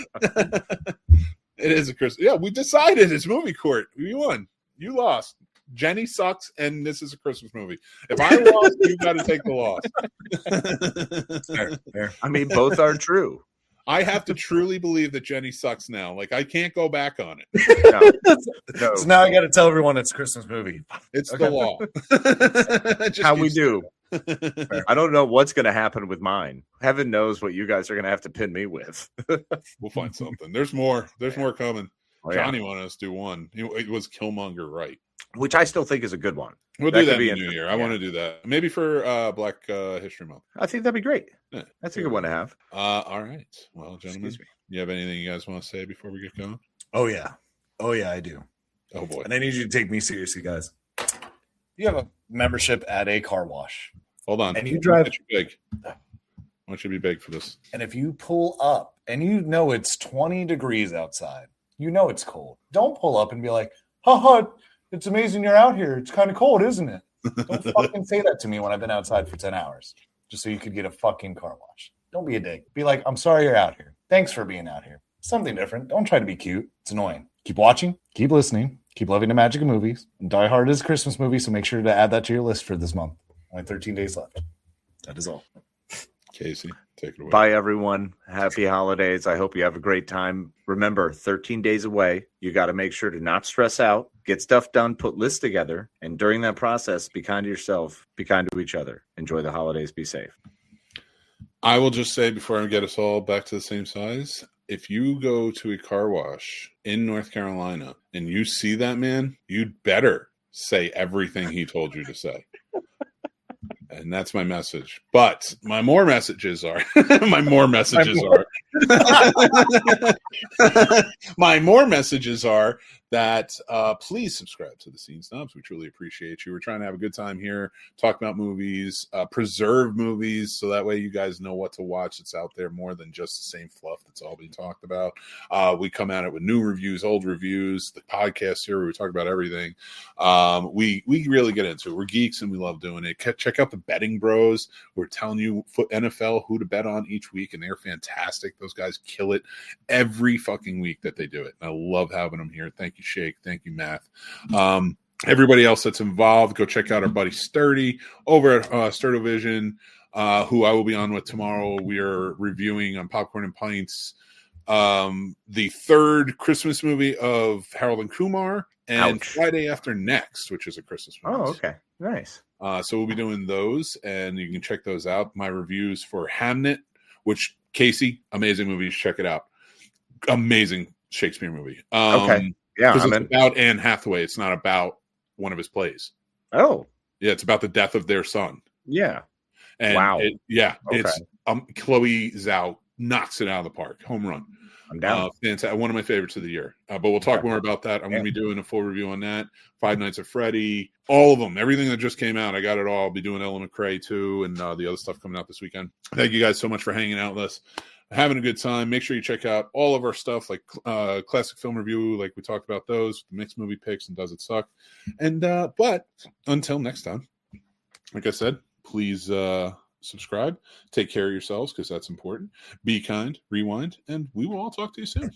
It is a Christmas. Yeah, we decided it's movie court. You won. You lost. Jenny sucks, and this is a Christmas movie. If I lost, you got to take the loss. Fair. I mean, both are true. I have to truly believe that Jenny sucks now. Like, I can't go back on it. No. So now I got to tell everyone it's a Christmas movie. It's Okay. the law. How we do. I don't know what's going to happen with mine. Heaven knows what you guys are going to have to pin me with. We'll find something. There's more. There's more coming. Oh, yeah. Johnny wanted us to do one. It was Killmonger, right? Which I still think is a good one. We'll That do could that be in the new year. I interesting, want to do that. Maybe for Black History Month. I think that'd be great. Yeah. That's a good one to have. All right. Well, gentlemen, Excuse me. you have anything you guys want to say before we get going? Oh, yeah, I do. Oh, boy. And I need you to take me seriously, guys. You have a membership at a car wash. Hold on. And you drive- I want you big. I want you to be big for this. And if you pull up and you know it's 20 degrees outside, you know it's cold. Don't pull up and be like, haha, it's amazing you're out here. It's kind of cold, isn't it? Don't fucking say that to me when I've been outside for 10 hours just so you could get a fucking car wash. Don't be a dick. Be like, I'm sorry you're out here. Thanks for being out here. Something different. Don't try to be cute. It's annoying. Keep watching. Keep listening. Keep loving the magic of movies. And Die Hard is a Christmas movie, so make sure to add that to your list for this month. Only 13 days left. That is all. Casey, take it away. Bye, everyone. Happy holidays. I hope you have a great time. Remember, 13 days away. You got to make sure to not stress out, get stuff done, put lists together. And during that process, be kind to yourself, be kind to each other. Enjoy the holidays. Be safe. I will just say before I get us all back to the same size, if you go to a car wash in North Carolina and you see that man, you'd better say everything he told you to say. And that's my message. But my more messages are my more messages are that please subscribe to the Scene Snobs. We truly appreciate you. We're trying to have a good time here, talk about movies, preserve movies, so that way you guys know what to watch. It's out there more than just the same fluff that's all being talked about. We come at it with new reviews, old reviews, the podcast here where we talk about everything. We really get into it. We're geeks and we love doing it. Check out the Betting Bros. We're telling you NFL who to bet on each week, and they're fantastic. Those guys kill it every fucking week that they do it. And I love having them here. Thank you, Shake. Thank you, Math. Everybody else that's involved, go check out our buddy Sturdy over at Sturdovision, who I will be on with tomorrow. We are reviewing on Popcorn and Pints the third Christmas movie of Harold and Kumar, and Friday After Next, which is a Christmas movie. Oh, okay. Nice. So we'll be doing those, and you can check those out. My reviews for Hamnet, which, Casey, amazing movie. Check it out. Amazing Shakespeare movie. Okay. Yeah, it's about Anne Hathaway. It's not about one of his plays. Oh. Yeah, it's about the death of their son. Yeah. And wow. It's Chloe Zhao knocks it out of the park. Home run. I'm down. One of my favorites of the year. But we'll talk more about that. I'm going to be doing a full review on that. Five Nights at Freddy. All of them. Everything that just came out. I got it all. I'll be doing Ellen McRae too, and the other stuff coming out this weekend. Thank you guys so much for hanging out with us. Having a good time. Make sure you check out all of our stuff, like classic film review, like we talked about those, mixed movie picks, and Does It Suck? And but until next time, like I said, please subscribe, take care of yourselves because that's important. Be kind, rewind, and we will all talk to you soon.